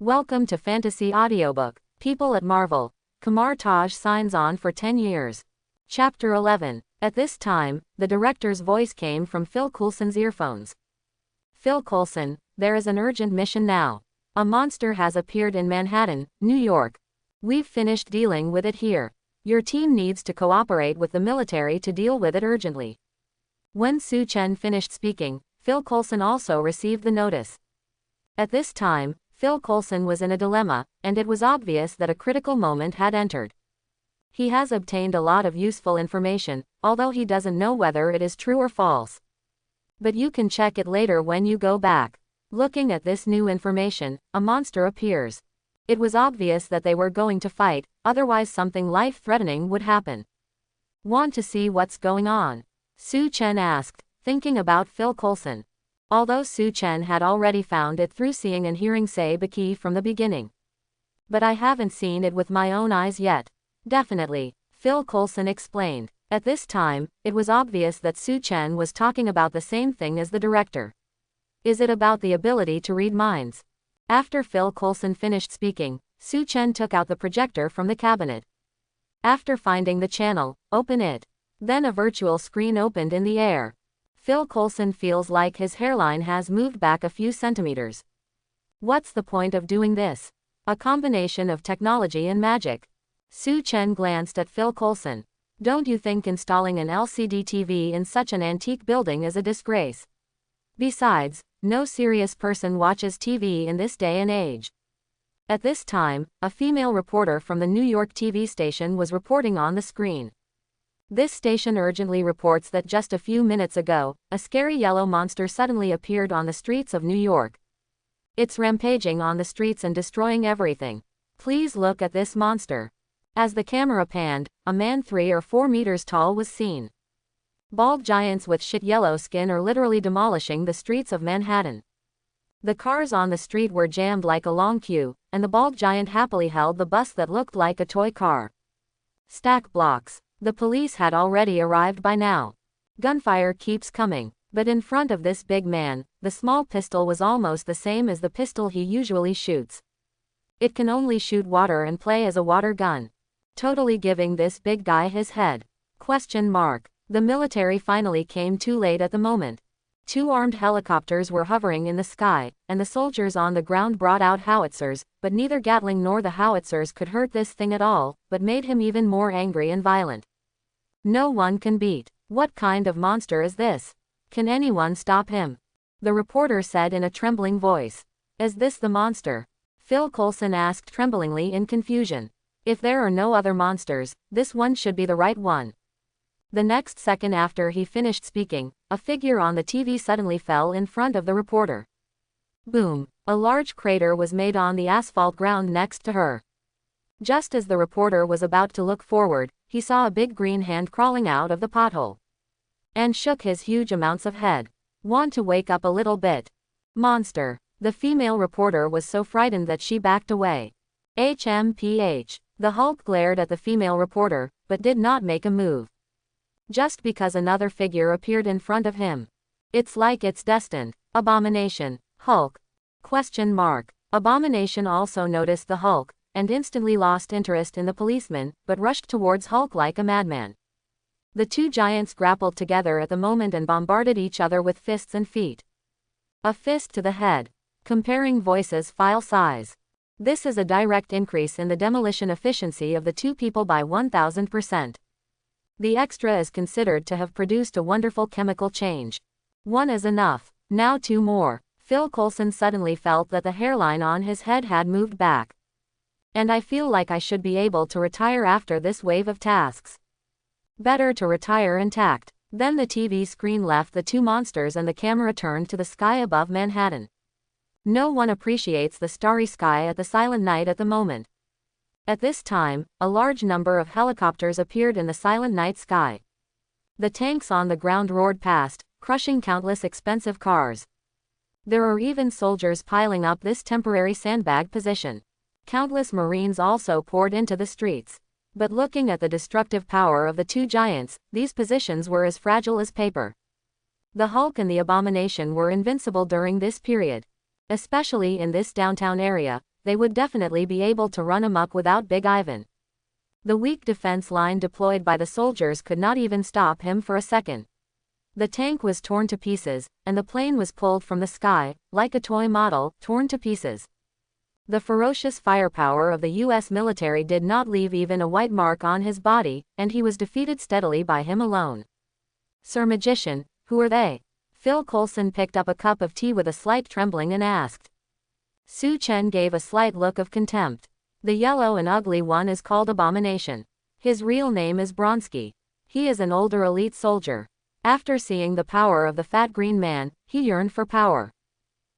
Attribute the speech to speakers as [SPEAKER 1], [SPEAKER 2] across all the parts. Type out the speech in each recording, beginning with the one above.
[SPEAKER 1] Welcome to Fantasy Audiobook. People at Marvel. Kamar-Taj signs on for 10 years. Chapter 11. At this time, the director's voice came from Phil Coulson's earphones. Phil Coulson, there is an urgent mission now. A monster has appeared in Manhattan, New York. We've finished dealing with it here. Your team needs to cooperate with the military to deal with it urgently. When Su Chen finished speaking, Phil Coulson also received the notice. At this time, Phil Coulson was in a dilemma, and it was obvious that a critical moment had entered. He has obtained a lot of useful information, although he doesn't know whether it is true or false. But you can check it later when you go back. Looking at this new information, a monster appears. It was obvious that they were going to fight, otherwise something life-threatening would happen. Want to see what's going on? Su Chen asked, thinking about Phil Coulson. Although Su Chen had already found it through seeing and hearing Sei Baki from the beginning. But I haven't seen it with my own eyes yet. Definitely, Phil Coulson explained. At this time, it was obvious that Su Chen was talking about the same thing as the director. Is it about the ability to read minds? After Phil Coulson finished speaking, Su Chen took out the projector from the cabinet. After finding the channel, open it. Then a virtual screen opened in the air. Phil Coulson feels like his hairline has moved back a few centimeters. What's the point of doing this? A combination of technology and magic. Su Chen glanced at Phil Coulson. Don't you think installing an LCD TV in such an antique building is a disgrace? Besides, no serious person watches TV in this day and age. At this time, a female reporter from the New York TV station was reporting on the screen. This station urgently reports that just a few minutes ago, a scary yellow monster suddenly appeared on the streets of New York. It's rampaging on the streets and destroying everything. Please look at this monster. As the camera panned, a man 3 or 4 meters tall was seen. Bald giants with shit yellow skin are literally demolishing the streets of Manhattan. The cars on the street were jammed like a long queue, and the bald giant happily held the bus that looked like a toy car. Stack blocks. The police had already arrived by now. Gunfire keeps coming, but in front of this big man, the small pistol was almost the same as the pistol he usually shoots. It can only shoot water and play as a water gun. Totally giving this big guy his head. Question mark. The military finally came too late at the moment. 2 armed helicopters were hovering in the sky, and the soldiers on the ground brought out howitzers, but neither Gatling nor the howitzers could hurt this thing at all, but made him even more angry and violent. No one can beat. What kind of monster is this? Can anyone stop him? The reporter said in a trembling voice. Is this the monster? Phil Coulson asked tremblingly in confusion. If there are no other monsters, this one should be the right one. The next second after he finished speaking, a figure on the TV suddenly fell in front of the reporter. Boom! A large crater was made on the asphalt ground next to her. Just as the reporter was about to look forward, he saw a big green hand crawling out of the pothole. And shook his huge amounts of head. Want to wake up a little bit? Monster. The female reporter was so frightened that she backed away. HMPH. The Hulk glared at the female reporter, but did not make a move. Just because another figure appeared in front of him. It's like it's destined. Abomination. Hulk. Question mark. Abomination also noticed the Hulk, and instantly lost interest in the policeman, but rushed towards Hulk like a madman. The 2 giants grappled together at the moment and bombarded each other with fists and feet. A fist to the head. Comparing voices file size. This is a direct increase in the demolition efficiency of the 2 people by 1000%. The extra is considered to have produced a wonderful chemical change. 1 is enough. Now 2 more. Phil Coulson suddenly felt that the hairline on his head had moved back. And I feel like I should be able to retire after this wave of tasks. Better to retire intact. Then the TV screen left the 2 monsters and the camera turned to the sky above Manhattan. No one appreciates the starry sky at the silent night at the moment. At this time, a large number of helicopters appeared in the silent night sky. The tanks on the ground roared past, crushing countless expensive cars. There are even soldiers piling up this temporary sandbag position. Countless Marines also poured into the streets. But looking at the destructive power of the 2 giants, these positions were as fragile as paper. The Hulk and the Abomination were invincible during this period. Especially in this downtown area, they would definitely be able to run amok without Big Ivan. The weak defense line deployed by the soldiers could not even stop him for a second. The tank was torn to pieces, and the plane was pulled from the sky, like a toy model, torn to pieces. The ferocious firepower of the U.S. military did not leave even a white mark on his body, and he was defeated steadily by him alone. "Sir Magician, who are they?" Phil Coulson picked up a cup of tea with a slight trembling and asked. Su Chen gave a slight look of contempt. "The yellow and ugly one is called Abomination. His real name is Bronsky. He is an older elite soldier. After seeing the power of the fat green man, he yearned for power.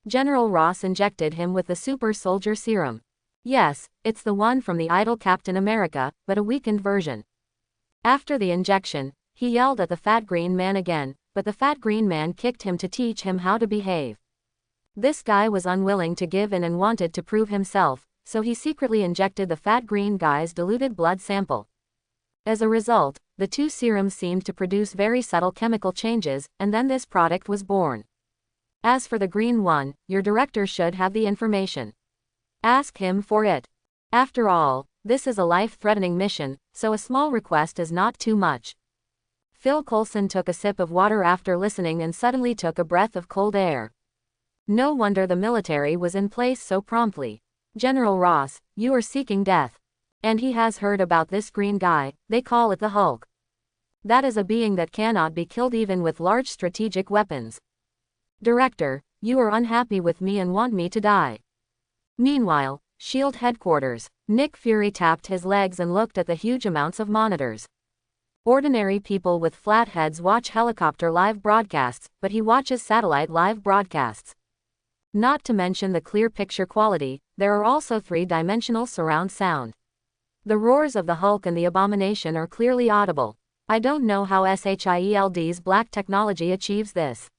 [SPEAKER 1] General Ross injected him with the super soldier serum. Yes, it's the one from the idol Captain America, but a weakened version. After the injection, he yelled at the fat green man again, but the fat green man kicked him to teach him how to behave. This guy was unwilling to give in and wanted to prove himself, so he secretly injected the fat green guy's diluted blood sample. As a result, the two serums seemed to produce very subtle chemical changes, and then this product was born. As for the green one, your director should have the information. Ask him for it. After all, this is a life-threatening mission, so a small request is not too much." Phil Coulson took a sip of water after listening and suddenly took a breath of cold air. No wonder the military was in place so promptly. "General Ross, you are seeking death. And he has heard about this green guy, they call it the Hulk. That is a being that cannot be killed even with large strategic weapons. Director, you are unhappy with me and want me to die." Meanwhile, SHIELD headquarters, Nick Fury tapped his legs and looked at the huge amounts of monitors. Ordinary people with flat heads watch helicopter live broadcasts, but he watches satellite live broadcasts. Not to mention the clear picture quality, there are also three-dimensional surround sound. The roars of the Hulk and the Abomination are clearly audible. I don't know how SHIELD's black technology achieves this.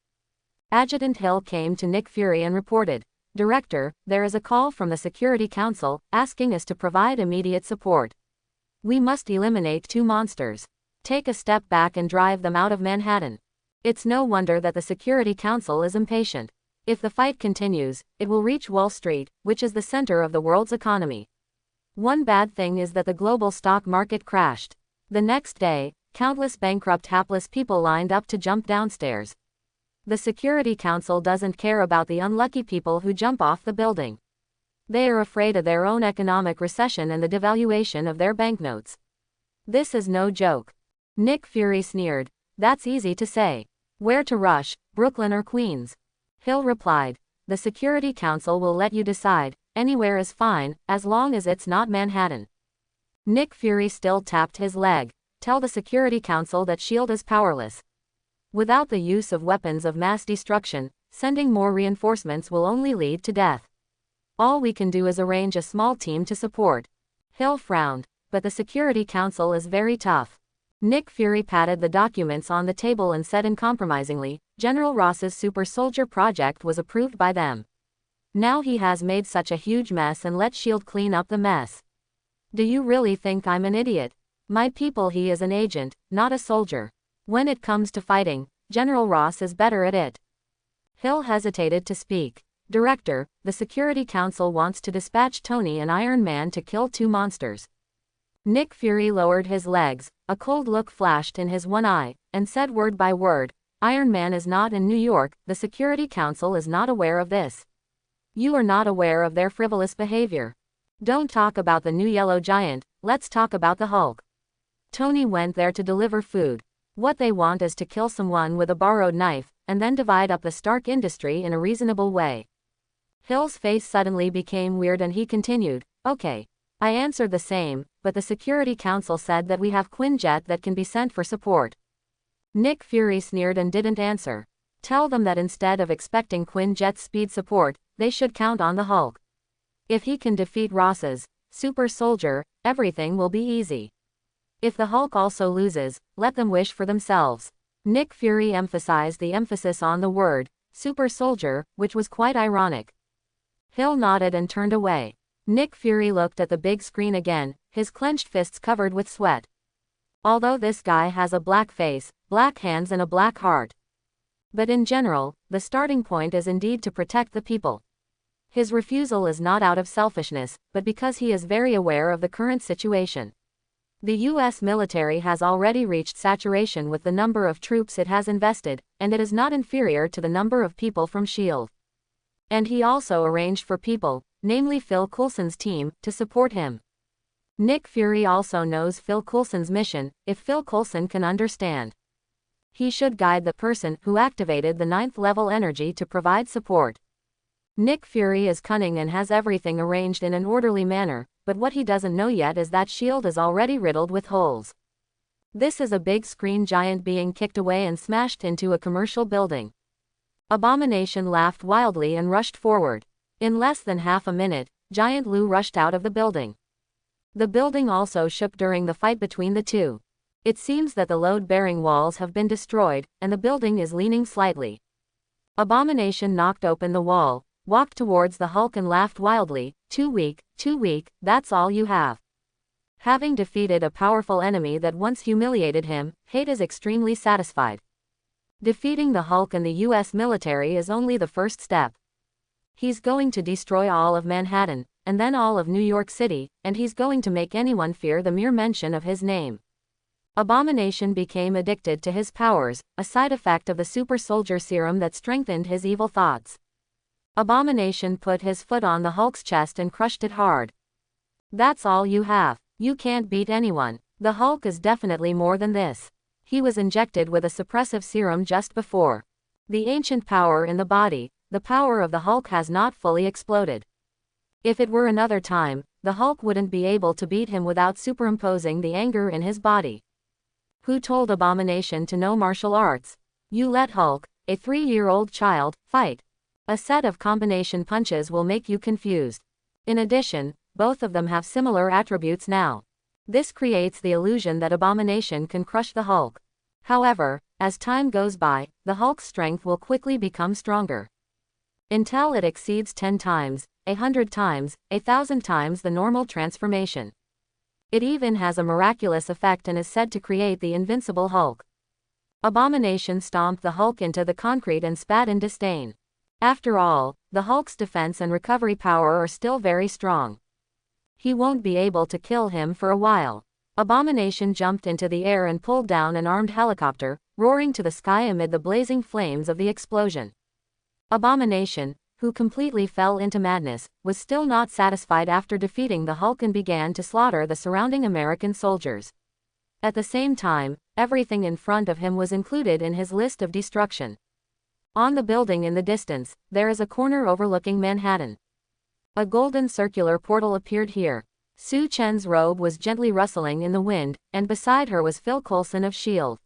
[SPEAKER 1] Adjutant Hill came to Nick Fury and reported, "Director, there is a call from the Security Council, asking us to provide immediate support. We must eliminate two monsters. Take a step back and drive them out of Manhattan." It's no wonder that the Security Council is impatient. If the fight continues, it will reach Wall Street, which is the center of the world's economy. One bad thing is that the global stock market crashed. The next day, countless bankrupt hapless people lined up to jump downstairs. The Security Council doesn't care about the unlucky people who jump off the building. They are afraid of their own economic recession and the devaluation of their banknotes. This is no joke. Nick Fury sneered. "That's easy to say. Where to rush, Brooklyn or Queens?" Hill replied, "The Security Council will let you decide. Anywhere is fine, as long as it's not Manhattan." Nick Fury still tapped his leg. "Tell the Security Council that SHIELD is powerless. Without the use of weapons of mass destruction, sending more reinforcements will only lead to death. All we can do is arrange a small team to support." Hill frowned, "But the Security Council is very tough." Nick Fury patted the documents on the table and said uncompromisingly, "General Ross's super soldier project was approved by them. Now he has made such a huge mess and let SHIELD clean up the mess. Do you really think I'm an idiot? My people, he is an agent, not a soldier. When it comes to fighting, General Ross is better at it." Hill hesitated to speak. "Director, the Security Council wants to dispatch Tony and Iron Man to kill two monsters." Nick Fury lowered his legs, a cold look flashed in his one eye, and said word by word, "Iron Man is not in New York, the Security Council is not aware of this. You are not aware of their frivolous behavior. Don't talk about the new yellow giant, let's talk about the Hulk. Tony went there to deliver food. What they want is to kill someone with a borrowed knife, and then divide up the Stark industry in a reasonable way." Hill's face suddenly became weird and he continued, "Okay. I answered the same, but the Security Council said that we have Quinjet that can be sent for support." Nick Fury sneered and didn't answer. "Tell them that instead of expecting Quinjet's speed support, they should count on the Hulk. If he can defeat Ross's super soldier, everything will be easy. If the Hulk also loses, let them wish for themselves." Nick Fury emphasized the emphasis on the word super soldier, which was quite ironic. Hill nodded and turned away. Nick Fury looked at the big screen again, his clenched fists covered with sweat. Although this guy has a black face, black hands and a black heart. But in general, the starting point is indeed to protect the people. His refusal is not out of selfishness, but because he is very aware of the current situation. The US military has already reached saturation with the number of troops it has invested, and it is not inferior to the number of people from S.H.I.E.L.D. And he also arranged for people, namely Phil Coulson's team, to support him. Nick Fury also knows Phil Coulson's mission, if Phil Coulson can understand. He should guide the person who activated the 9th level energy to provide support. Nick Fury is cunning and has everything arranged in an orderly manner, but what he doesn't know yet is that S.H.I.E.L.D. is already riddled with holes. This is a big screen giant being kicked away and smashed into a commercial building. Abomination laughed wildly and rushed forward. In less than half a minute, Giant Lou rushed out of the building. The building also shook during the fight between the two. It seems that the load-bearing walls have been destroyed, and the building is leaning slightly. Abomination knocked open the wall, walked towards the Hulk and laughed wildly. Too weak, that's all you have. Having defeated a powerful enemy that once humiliated him, Hate is extremely satisfied. Defeating the Hulk and the US military is only the first step. He's going to destroy all of Manhattan, and then all of New York City, and he's going to make anyone fear the mere mention of his name. Abomination became addicted to his powers, a side effect of the super soldier serum that strengthened his evil thoughts. Abomination put his foot on the Hulk's chest and crushed it hard. That's all you have. You can't beat anyone. The Hulk is definitely more than this. He was injected with a suppressive serum just before. The ancient power in the body, the power of the Hulk has not fully exploded. If it were another time, the Hulk wouldn't be able to beat him without superimposing the anger in his body. Who told Abomination to know martial arts? You let Hulk, a 3-year-old child, fight. A set of combination punches will make you confused. In addition, both of them have similar attributes now. This creates the illusion that Abomination can crush the Hulk. However, as time goes by, the Hulk's strength will quickly become stronger. Until it exceeds 10 times, 100 times, 1,000 times the normal transformation. It even has a miraculous effect and is said to create the invincible Hulk. Abomination stomped the Hulk into the concrete and spat in disdain. After all, the Hulk's defense and recovery power are still very strong. He won't be able to kill him for a while. Abomination jumped into the air and pulled down an armed helicopter, roaring to the sky amid the blazing flames of the explosion. Abomination, who completely fell into madness, was still not satisfied after defeating the Hulk and began to slaughter the surrounding American soldiers. At the same time, everything in front of him was included in his list of destruction. On the building in the distance, there is a corner overlooking Manhattan. A golden circular portal appeared here. Sue Chen's robe was gently rustling in the wind, and beside her was Phil Coulson of S.H.I.E.L.D.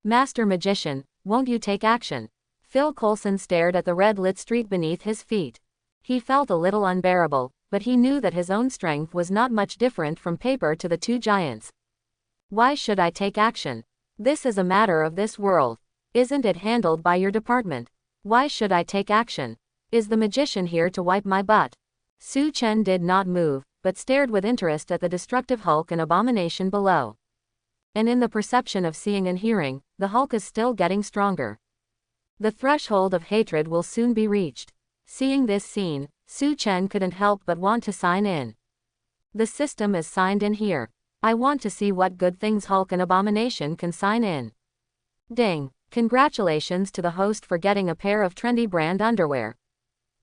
[SPEAKER 1] Master Magician, won't you take action? Phil Coulson stared at the red-lit street beneath his feet. He felt a little unbearable, but he knew that his own strength was not much different from paper to the two giants. Why should I take action? This is a matter of this world. Isn't it handled by your department? Why should I take action? Is the magician here to wipe my butt? Sue Chen did not move, but stared with interest at the destructive Hulk and Abomination below. And in the perception of seeing and hearing, the Hulk is still getting stronger. The threshold of hatred will soon be reached. Seeing this scene, Sue Chen couldn't help but want to sign in. The system is signed in here. I want to see what good things Hulk and Abomination can sign in. Ding. Congratulations to the host for getting a pair of trendy brand underwear.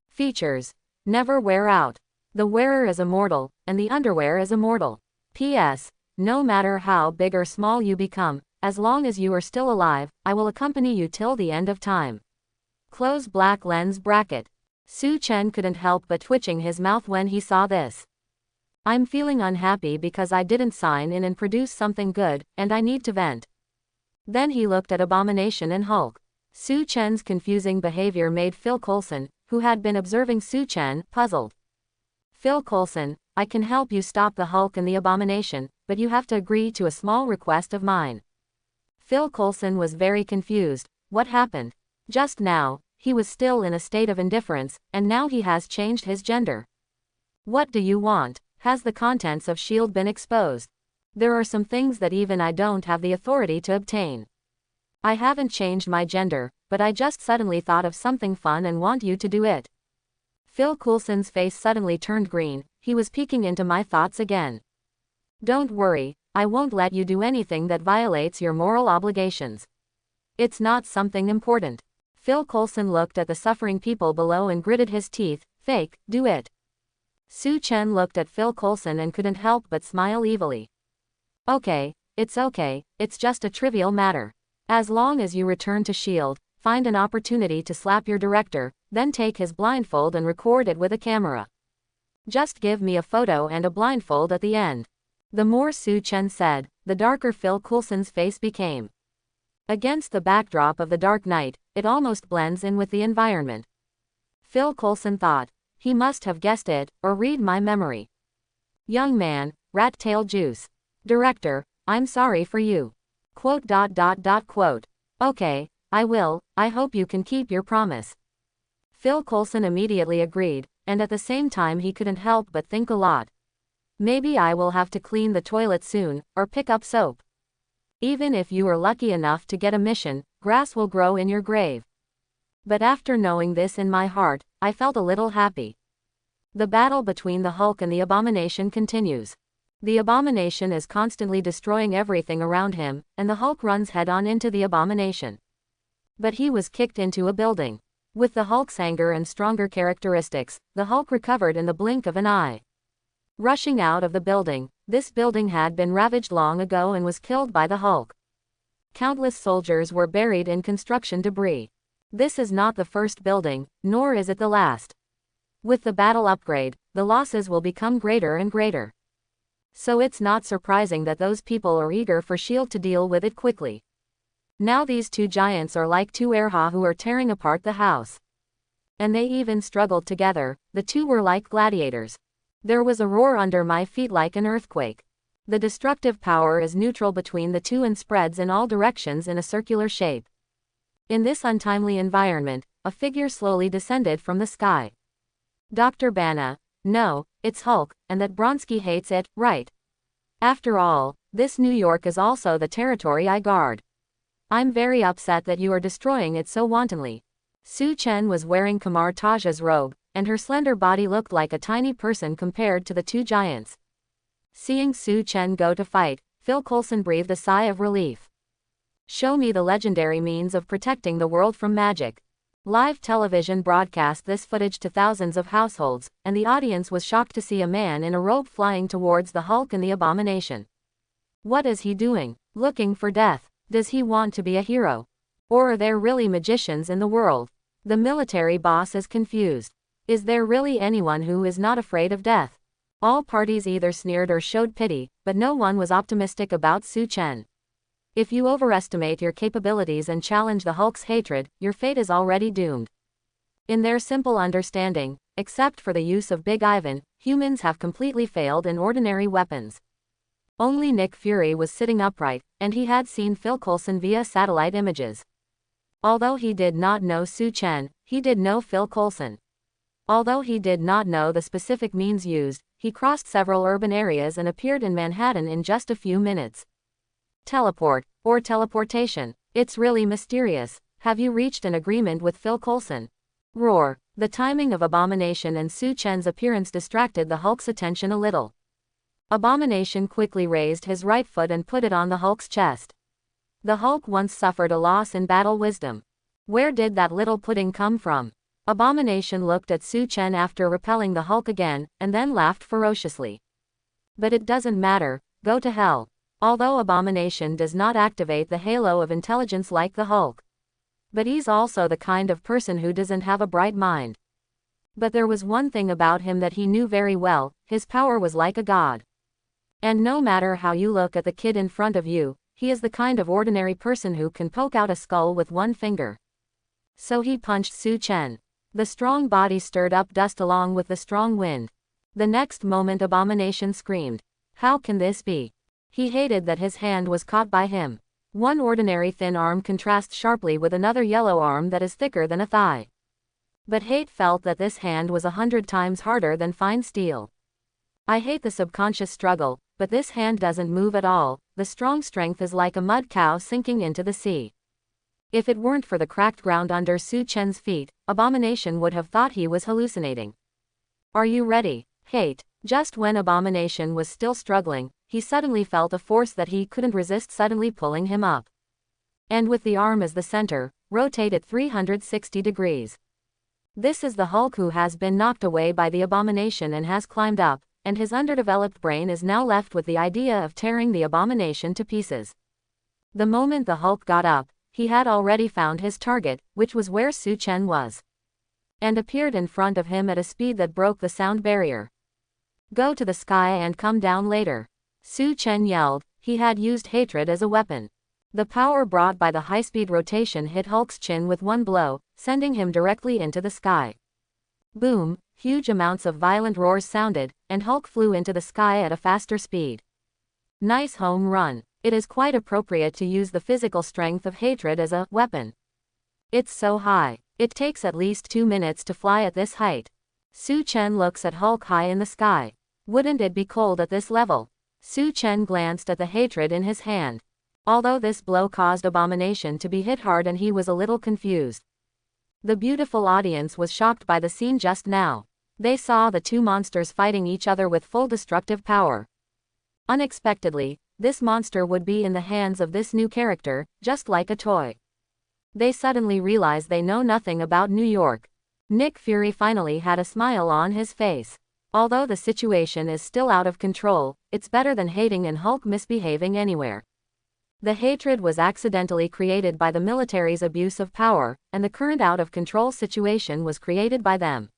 [SPEAKER 1] Features. Never wear out. The wearer is immortal, and the underwear is immortal. P.S. No matter how big or small you become, as long as you are still alive, I will accompany you till the end of time. Close black lens bracket. Sue Chen couldn't help but twitching his mouth when he saw this. I'm feeling unhappy because I didn't sign in and produce something good, and I need to vent. Then he looked at Abomination and Hulk. Sue Chen's confusing behavior made Phil Coulson, who had been observing Sue Chen, puzzled. Phil Coulson, I can help you stop the Hulk and the Abomination, but you have to agree to a small request of mine. Phil Coulson was very confused. What happened? Just now, he was still in a state of indifference, and now he has changed his gender. What do you want? Has the contents of S.H.I.E.L.D. been exposed? There are some things that even I don't have the authority to obtain. I haven't changed my gender, but I just suddenly thought of something fun and want you to do it. Phil Coulson's face suddenly turned green. He was peeking into my thoughts again. Don't worry, I won't let you do anything that violates your moral obligations. It's not something important. Phil Coulson looked at the suffering people below and gritted his teeth. Fake, do it. Su Chen looked at Phil Coulson and couldn't help but smile evilly. Okay, it's just a trivial matter. As long as you return to S.H.I.E.L.D., find an opportunity to slap your director, then take his blindfold and record it with a camera. Just give me a photo and a blindfold at the end. The more Su Chen said, the darker Phil Coulson's face became. Against the backdrop of the dark night, it almost blends in with the environment. Phil Coulson thought. He must have guessed it, or read my memory. Young man, rat tail juice. Director, I'm sorry for you. Quote. Okay, I will, I hope you can keep your promise. Phil Coulson immediately agreed, and at the same time he couldn't help but think a lot. Maybe I will have to clean the toilet soon, or pick up soap. Even if you are lucky enough to get a mission, grass will grow in your grave. But after knowing this in my heart, I felt a little happy. The battle between the Hulk and the Abomination continues. The Abomination is constantly destroying everything around him, and the Hulk runs head-on into the Abomination. But he was kicked into a building. With the Hulk's anger and stronger characteristics, the Hulk recovered in the blink of an eye. Rushing out of the building, this building had been ravaged long ago and was killed by the Hulk. Countless soldiers were buried in construction debris. This is not the first building, nor is it the last. With the battle upgrade, the losses will become greater and greater. So it's not surprising that those people are eager for S.H.I.E.L.D. to deal with it quickly. Now these two giants are like two Erha who are tearing apart the house. And they even struggled together, the two were like gladiators. There was a roar under my feet like an earthquake. The destructive power is neutral between the two and spreads in all directions in a circular shape. In this untimely environment, a figure slowly descended from the sky. Dr. Bana, no, it's Hulk, and that Bronsky hates it, right? After all, this New York is also the territory I guard. I'm very upset that you are destroying it so wantonly. Su Chen was wearing Kamar-Taj's robe, and her slender body looked like a tiny person compared to the two giants. Seeing Su Chen go to fight, Phil Coulson breathed a sigh of relief. Show me the legendary means of protecting the world from magic. Live television broadcast this footage to thousands of households, and the audience was shocked to see a man in a robe flying towards the Hulk and the Abomination. What is he doing? Looking for death? Does he want to be a hero? Or are there really magicians in the world? The military boss is confused. Is there really anyone who is not afraid of death? All parties either sneered or showed pity, but no one was optimistic about Su Chen. If you overestimate your capabilities and challenge the Hulk's hatred, your fate is already doomed. In their simple understanding, except for the use of Big Ivan, humans have completely failed in ordinary weapons. Only Nick Fury was sitting upright, and he had seen Phil Coulson via satellite images. Although he did not know Su Chen, he did know Phil Coulson. Although he did not know the specific means used, he crossed several urban areas and appeared in Manhattan in just a few minutes. Teleport, or teleportation. It's really mysterious. Have you reached an agreement with Phil Coulson? Roar. The timing of Abomination and Su Chen's appearance distracted the Hulk's attention a little. Abomination quickly raised his right foot and put it on the Hulk's chest. The Hulk once suffered a loss in battle wisdom. Where did that little pudding come from? Abomination looked at Su Chen after repelling the Hulk again, and then laughed ferociously. But it doesn't matter, go to hell. Although Abomination does not activate the halo of intelligence like the Hulk. But he's also the kind of person who doesn't have a bright mind. But there was one thing about him that he knew very well, his power was like a god. And no matter how you look at the kid in front of you, he is the kind of ordinary person who can poke out a skull with one finger. So he punched Su Chen. The strong body stirred up dust along with the strong wind. The next moment Abomination screamed. How can this be? He hated that his hand was caught by him. One ordinary thin arm contrasts sharply with another yellow arm that is thicker than a thigh. But hate felt that this hand was 100 times harder than fine steel. I hate the subconscious struggle, but this hand doesn't move at all, the strong strength is like a mud cow sinking into the sea. If it weren't for the cracked ground under Su Chen's feet, Abomination would have thought he was hallucinating. Are you ready? Hate. Just when Abomination was still struggling, he suddenly felt a force that he couldn't resist suddenly pulling him up. And with the arm as the center, rotate it 360 degrees. This is the Hulk who has been knocked away by the Abomination and has climbed up, and his underdeveloped brain is now left with the idea of tearing the Abomination to pieces. The moment the Hulk got up, he had already found his target, which was where Su Chen was, and appeared in front of him at a speed that broke the sound barrier. Go to the sky and come down later. Su Chen yelled. He had used hatred as a weapon. The power brought by the high-speed rotation hit Hulk's chin with one blow, sending him directly into the sky. Boom, huge amounts of violent roars sounded, and Hulk flew into the sky at a faster speed. Nice home run. It is quite appropriate to use the physical strength of hatred as a weapon. It's so high. It takes at least 2 minutes to fly at this height. Su Chen looks at Hulk high in the sky. Wouldn't it be cold at this level? Su Chen glanced at the hatred in his hand. Although this blow caused Abomination to be hit hard and he was a little confused. The beautiful audience was shocked by the scene just now. They saw the two monsters fighting each other with full destructive power. Unexpectedly, this monster would be in the hands of this new character, just like a toy. They suddenly realize they know nothing about New York. Nick Fury finally had a smile on his face. Although the situation is still out of control, it's better than hating and Hulk misbehaving anywhere. The hatred was accidentally created by the military's abuse of power, and the current out-of-control situation was created by them.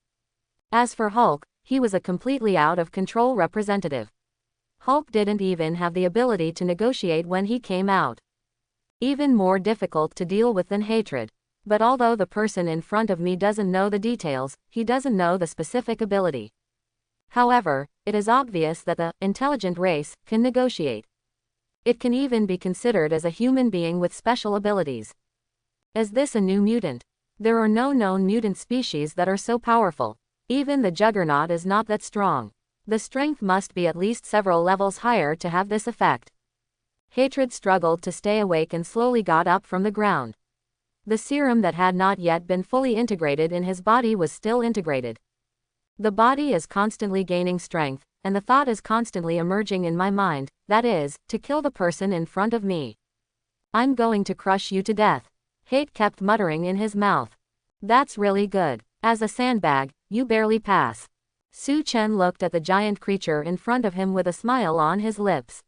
[SPEAKER 1] As for Hulk, he was a completely out-of-control representative. Hulk didn't even have the ability to negotiate when he came out. Even more difficult to deal with than hatred. But although the person in front of me doesn't know the details, he doesn't know the specific ability. However, it is obvious that the intelligent race can negotiate. It can even be considered as a human being with special abilities. Is this a new mutant? There are no known mutant species that are so powerful. Even the Juggernaut is not that strong. The strength must be at least several levels higher to have this effect. Hatred struggled to stay awake and slowly got up from the ground. The serum that had not yet been fully integrated in his body was still integrated. The body is constantly gaining strength, and the thought is constantly emerging in my mind, that is, to kill the person in front of me. I'm going to crush you to death. Hate kept muttering in his mouth. That's really good. As a sandbag, you barely pass. Su Chen looked at the giant creature in front of him with a smile on his lips.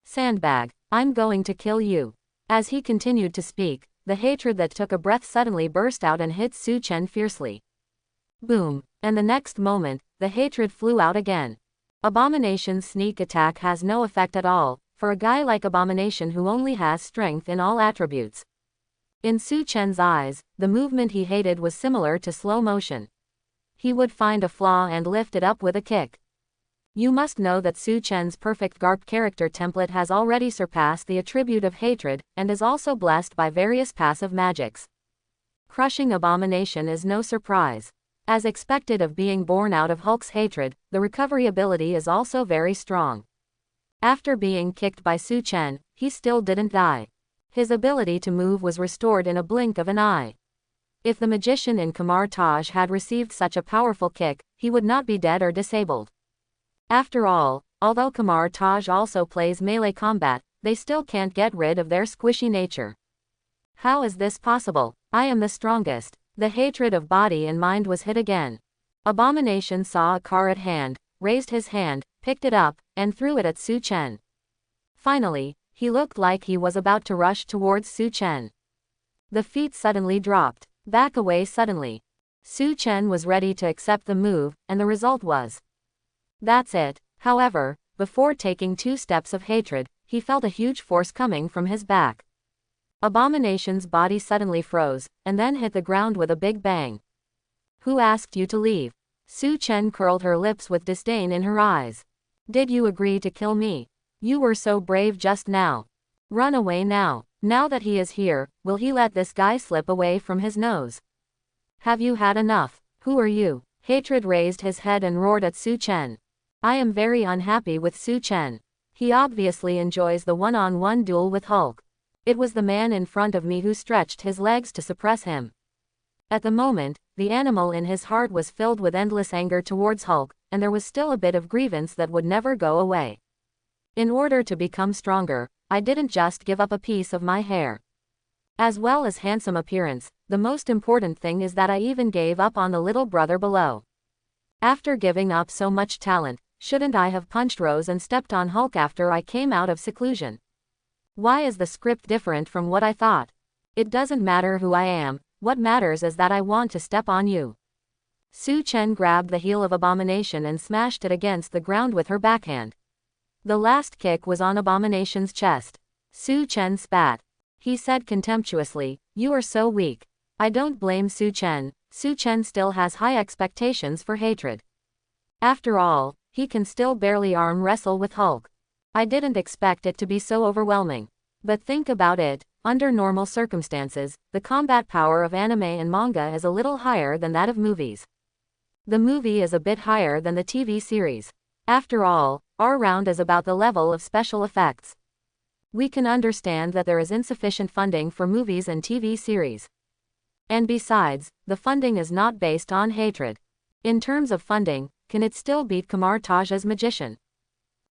[SPEAKER 1] Sandbag, I'm going to kill you. As he continued to speak, the hatred that took a breath suddenly burst out and hit Su Chen fiercely. Boom, and the next moment, the hatred flew out again. Abomination's sneak attack has no effect at all, for a guy like Abomination who only has strength in all attributes. In Su Chen's eyes, the movement he hated was similar to slow motion. He would find a flaw and lift it up with a kick. You must know that Su Chen's perfect GARP character template has already surpassed the attribute of hatred, and is also blessed by various passive magics. Crushing Abomination is no surprise. As expected of being born out of Hulk's hatred, the recovery ability is also very strong. After being kicked by Su Chen, he still didn't die. His ability to move was restored in a blink of an eye. If the magician in Kamar-Taj had received such a powerful kick, he would not be dead or disabled. After all, although Kamar-Taj also plays melee combat, they still can't get rid of their squishy nature. How is this possible? I am the strongest. The hatred of body and mind was hit again. Abomination saw a car at hand, raised his hand, picked it up, and threw it at Su Chen. Finally, he looked like he was about to rush towards Su Chen. The feet suddenly dropped. Back away suddenly. Su Chen was ready to accept the move, and the result was. That's it. However, before taking 2 steps of hatred, he felt a huge force coming from his back. Abomination's body suddenly froze, and then hit the ground with a big bang. Who asked you to leave? Su Chen curled her lips with disdain in her eyes. Did you agree to kill me? You were so brave just now. Run away now. Now that he is here, will he let this guy slip away from his nose? Have you had enough? Who are you? Hatred raised his head and roared at Su Chen. I am very unhappy with Su Chen. He obviously enjoys the one-on-one duel with Hulk. It was the man in front of me who stretched his legs to suppress him. At the moment, the animal in his heart was filled with endless anger towards Hulk, and there was still a bit of grievance that would never go away. In order to become stronger, I didn't just give up a piece of my hair. As well as handsome appearance, the most important thing is that I even gave up on the little brother below. After giving up so much talent, shouldn't I have punched Rose and stepped on Hulk after I came out of seclusion? Why is the script different from what I thought? It doesn't matter who I am, what matters is that I want to step on you. Su Chen grabbed the heel of Abomination and smashed it against the ground with her backhand. The last kick was on Abomination's chest. Su Chen spat. He said contemptuously, "You are so weak." I don't blame Su Chen. Su Chen still has high expectations for Hatred. After all, he can still barely arm wrestle with Hulk. I didn't expect it to be so overwhelming. But think about it, under normal circumstances, the combat power of anime and manga is a little higher than that of movies. The movie is a bit higher than the TV series. After all, our round is about the level of special effects. We can understand that there is insufficient funding for movies and TV series. And besides, the funding is not based on Hatred. In terms of funding, can it still beat Kamar-Taj as magician?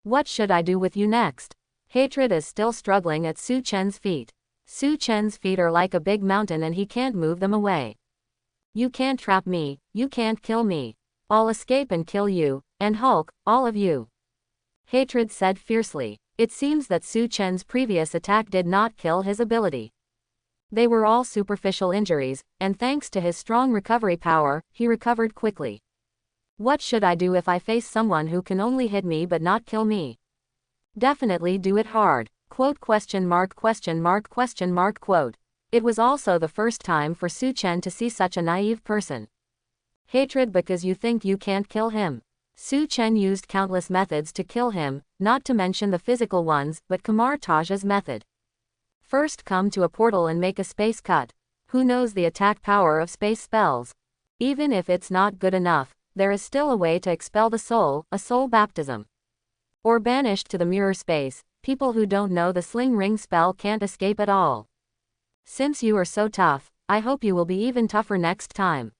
[SPEAKER 1] What should I do with you next? Hatred is still struggling at Su Chen's feet. Su Chen's feet are like a big mountain and he can't move them away. You can't trap me, you can't kill me. I'll escape and kill you, and Hulk, all of you. Hatred said fiercely. It seems that Su Chen's previous attack did not kill his ability. They were all superficial injuries, and thanks to his strong recovery power, he recovered quickly. What should I do if I face someone who can only hit me but not kill me? Definitely do it hard. Quote question mark question mark question mark quote. It was also the first time for Su Chen to see such a naive person. Hatred because you think you can't kill him. Su Chen used countless methods to kill him, not to mention the physical ones, but Kamar-Taj's method. First come to a portal and make a space cut. Who knows the attack power of space spells? Even if it's not good enough, there is still a way to expel the soul, a soul baptism. Or banished to the mirror space, people who don't know the sling ring spell can't escape at all. Since you are so tough, I hope you will be even tougher next time.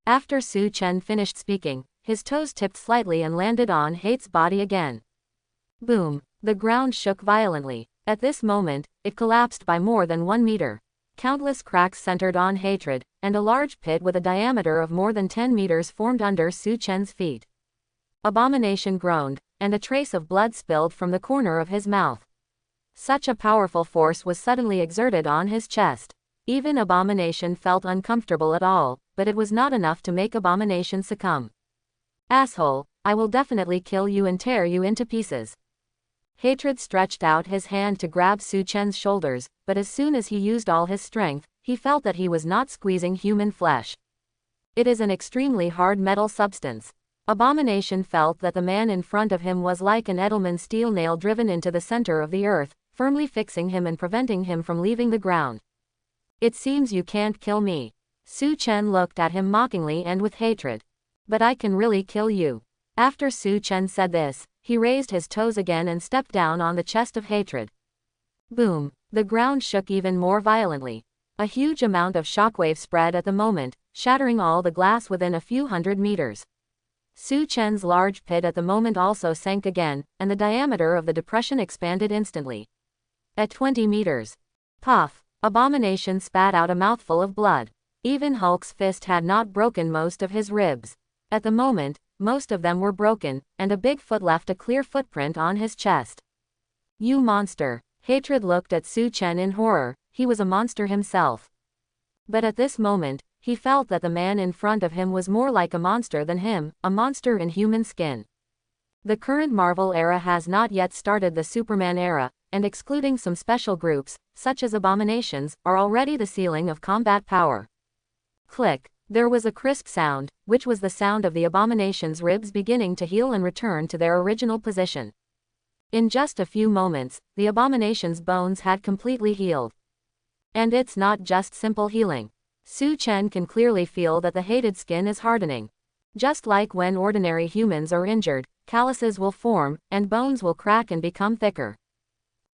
[SPEAKER 1] After Su Chen finished speaking, his toes tipped slightly and landed on Hate's body again. Boom! The ground shook violently. At this moment, it collapsed by more than 1 meter. Countless cracks centered on Hatred, and a large pit with a diameter of more than 10 meters formed under Su Chen's feet. Abomination groaned, and a trace of blood spilled from the corner of his mouth. Such a powerful force was suddenly exerted on his chest. Even Abomination felt uncomfortable at all, but it was not enough to make Abomination succumb. Asshole, I will definitely kill you and tear you into pieces. Hatred stretched out his hand to grab Su Chen's shoulders, but as soon as he used all his strength, he felt that he was not squeezing human flesh. It is an extremely hard metal substance. Abomination felt that the man in front of him was like an Edelman steel nail driven into the center of the earth, firmly fixing him and preventing him from leaving the ground. It seems you can't kill me. Su Chen looked at him mockingly and with hatred. But I can really kill you. After Su Chen said this, he raised his toes again and stepped down on the chest of Hatred. Boom! The ground shook even more violently. A huge amount of shockwave spread at the moment, shattering all the glass within a few hundred meters. Su Chen's large pit at the moment also sank again, and the diameter of the depression expanded instantly. At 20 meters. Puff! Abomination spat out a mouthful of blood. Even Hulk's fist had not broken most of his ribs. At the moment, most of them were broken, and a big foot left a clear footprint on his chest. You monster! Hatred looked at Su Chen in horror. He was a monster himself. But at this moment, he felt that the man in front of him was more like a monster than him, a monster in human skin. The current Marvel era has not yet started the Superman era, and excluding some special groups, such as Abominations, are already the ceiling of combat power. Click. There was a crisp sound, which was the sound of the Abomination's ribs beginning to heal and return to their original position. In just a few moments, the Abomination's bones had completely healed. And it's not just simple healing. Su Chen can clearly feel that the hated skin is hardening. Just like when ordinary humans are injured, calluses will form, and bones will crack and become thicker.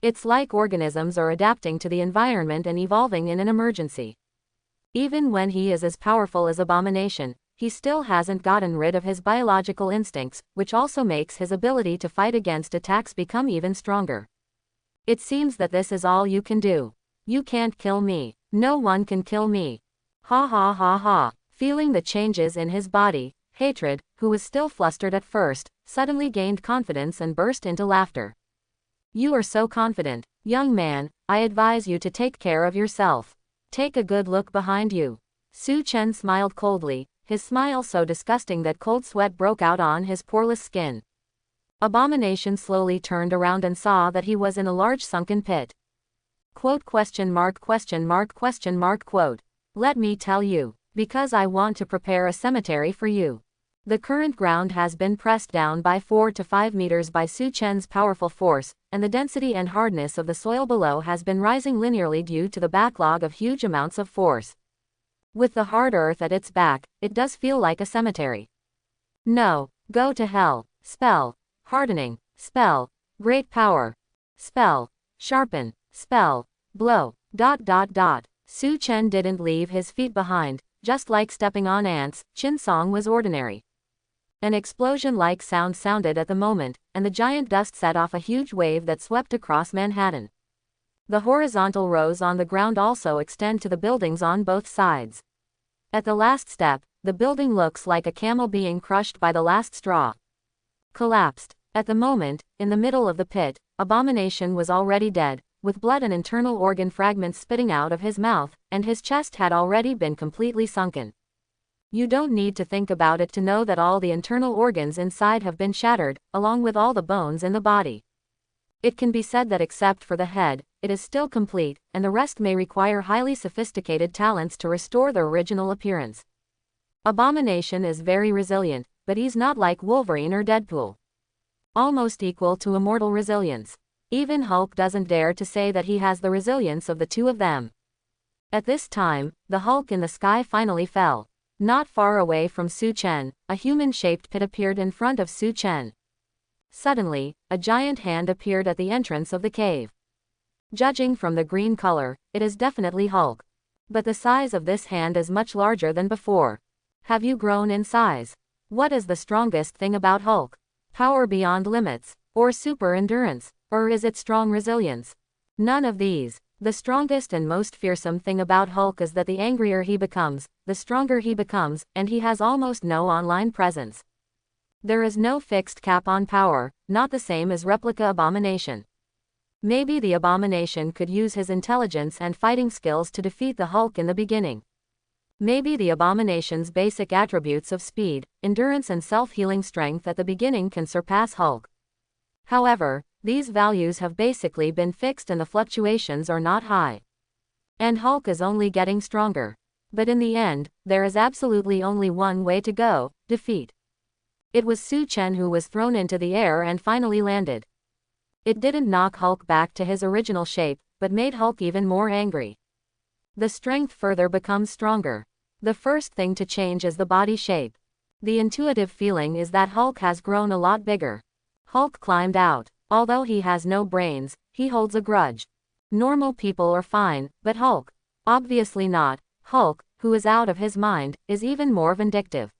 [SPEAKER 1] It's like organisms are adapting to the environment and evolving in an emergency. Even when he is as powerful as Abomination, he still hasn't gotten rid of his biological instincts, which also makes his ability to fight against attacks become even stronger. It seems that this is all you can do. You can't kill me. No one can kill me. Ha ha ha ha. Feeling the changes in his body, Hatred, who was still flustered at first, suddenly gained confidence and burst into laughter. You are so confident. Young man, I advise you to take care of yourself. Take a good look behind you. Su Chen smiled coldly, his smile so disgusting that cold sweat broke out on his poreless skin. Abomination slowly turned around and saw that he was in a large sunken pit. Quote question mark question mark question mark quote. Let me tell you, because I want to prepare a cemetery for you. The current ground has been pressed down by 4 to 5 meters by Su Chen's powerful force, and the density and hardness of the soil below has been rising linearly due to the backlog of huge amounts of force. With the hard earth at its back, it does feel like a cemetery. No, go to hell. Spell. Hardening. Spell. Great power. Spell. Sharpen. Spell. Blow. ... Su Chen didn't leave his feet behind, just like stepping on ants. Chin Song was ordinary. An explosion-like sound sounded at the moment, and the giant dust set off a huge wave that swept across Manhattan. The horizontal rows on the ground also extend to the buildings on both sides. At the last step, the building looks like a camel being crushed by the last straw. Collapsed. At the moment, in the middle of the pit, Abomination was already dead, with blood and internal organ fragments spitting out of his mouth, and his chest had already been completely sunken. You don't need to think about it to know that all the internal organs inside have been shattered, along with all the bones in the body. It can be said that except for the head, it is still complete, and the rest may require highly sophisticated talents to restore the original appearance. Abomination is very resilient, but he's not like Wolverine or Deadpool. Almost equal to immortal resilience. Even Hulk doesn't dare to say that he has the resilience of the two of them. At this time, the Hulk in the sky finally fell. Not far away from Su Chen, a human-shaped pit appeared in front of Su Chen. Suddenly, a giant hand appeared at the entrance of the cave. Judging from the green color, it is definitely Hulk. But the size of this hand is much larger than before. Have you grown in size? What is the strongest thing about Hulk? Power beyond limits? Or super endurance? Or is it strong resilience? None of these. The strongest and most fearsome thing about Hulk is that the angrier he becomes, the stronger he becomes, and he has almost no online presence. There is no fixed cap on power, not the same as replica Abomination. Maybe the Abomination could use his intelligence and fighting skills to defeat the Hulk in the beginning. Maybe the Abomination's basic attributes of speed, endurance and self-healing strength at the beginning can surpass Hulk. However, these values have basically been fixed and the fluctuations are not high. And Hulk is only getting stronger. But in the end, there is absolutely only one way to go: defeat. It was Su Chen who was thrown into the air and finally landed. It didn't knock Hulk back to his original shape, but made Hulk even more angry. The strength further becomes stronger. The first thing to change is the body shape. The intuitive feeling is that Hulk has grown a lot bigger. Hulk climbed out. Although he has no brains, he holds a grudge. Normal people are fine, but Hulk? Obviously not. Hulk, who is out of his mind, is even more vindictive.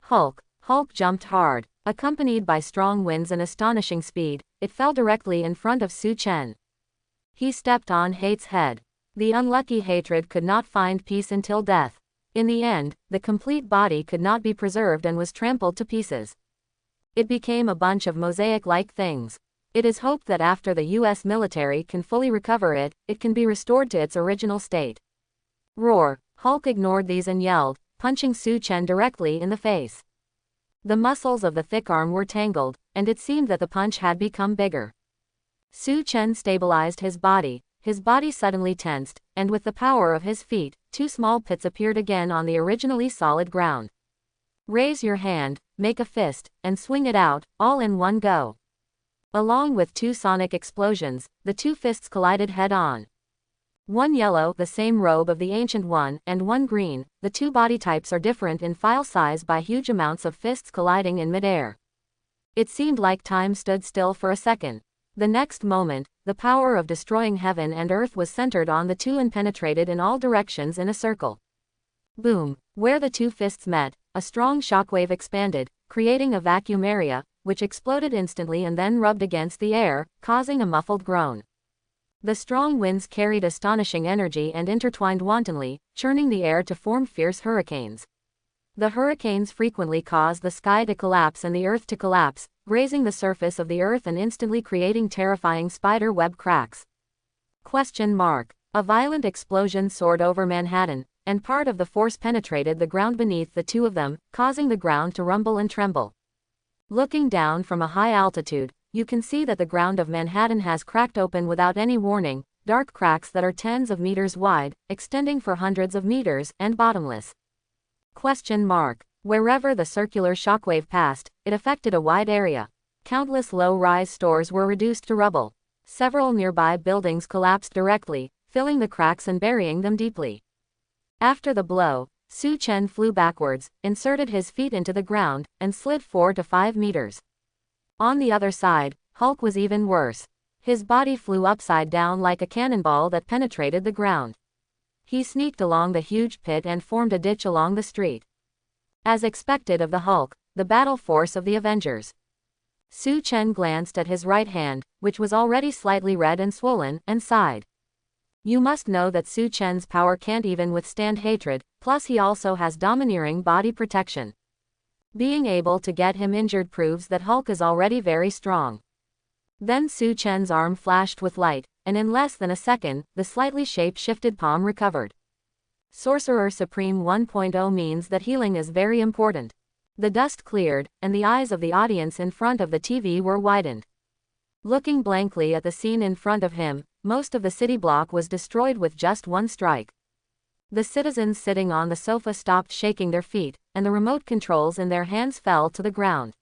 [SPEAKER 1] Hulk jumped hard. Accompanied by strong winds and astonishing speed, it fell directly in front of Su Chen. He stepped on Hate's head. The unlucky Hatred could not find peace until death. In the end, the complete body could not be preserved and was trampled to pieces. It became a bunch of mosaic-like things. It is hoped that after the US military can fully recover it, it can be restored to its original state. Roar! Hulk ignored these and yelled, punching Su Chen directly in the face. The muscles of the thick arm were tangled, and it seemed that the punch had become bigger. Su Chen stabilized his body suddenly tensed, and with the power of his feet, 2 small pits appeared again on the originally solid ground. Raise your hand, make a fist, and swing it out, all in one go. Along with 2 sonic explosions, the 2 fists collided head-on. One yellow, the same robe of the Ancient One, and one green, the 2 body types are different in file size by huge amounts of fists colliding in midair. It seemed like time stood still for a second. The next moment, the power of destroying heaven and earth was centered on the 2 and penetrated in all directions in a circle. Boom! Where the two fists met, a strong shockwave expanded, creating a vacuum area, which exploded instantly and then rubbed against the air, causing a muffled groan. The strong winds carried astonishing energy and intertwined wantonly, churning the air to form fierce hurricanes. The hurricanes frequently cause the sky to collapse and the earth to collapse, grazing the surface of the earth and instantly creating terrifying spider web cracks. A violent explosion soared over Manhattan, and part of the force penetrated the ground beneath the two of them, causing the ground to rumble and tremble. Looking down from a high altitude, you can see that the ground of Manhattan has cracked open without any warning, dark cracks that are tens of meters wide, extending for hundreds of meters, and bottomless. Wherever the circular shockwave passed, it affected a wide area. Countless low-rise stores were reduced to rubble. Several nearby buildings collapsed directly, filling the cracks and burying them deeply. After the blow, Su Chen flew backwards, inserted his feet into the ground, and slid 4 to 5 meters. On the other side, Hulk was even worse. His body flew upside down like a cannonball that penetrated the ground. He sneaked along the huge pit and formed a ditch along the street. As expected of the Hulk, the battle force of the Avengers. Su Chen glanced at his right hand, which was already slightly red and swollen, and sighed. You must know that Su Chen's power can't even withstand hatred, plus he also has domineering body protection. Being able to get him injured proves that Hulk is already very strong. Then Su Chen's arm flashed with light, and in less than a second, the slightly shape-shifted palm recovered. Sorcerer Supreme 1.0 means that healing is very important. The dust cleared, and the eyes of the audience in front of the TV were widened. Looking blankly at the scene in front of him, most of the city block was destroyed with just one strike. The citizens sitting on the sofa stopped shaking their feet, and the remote controls in their hands fell to the ground.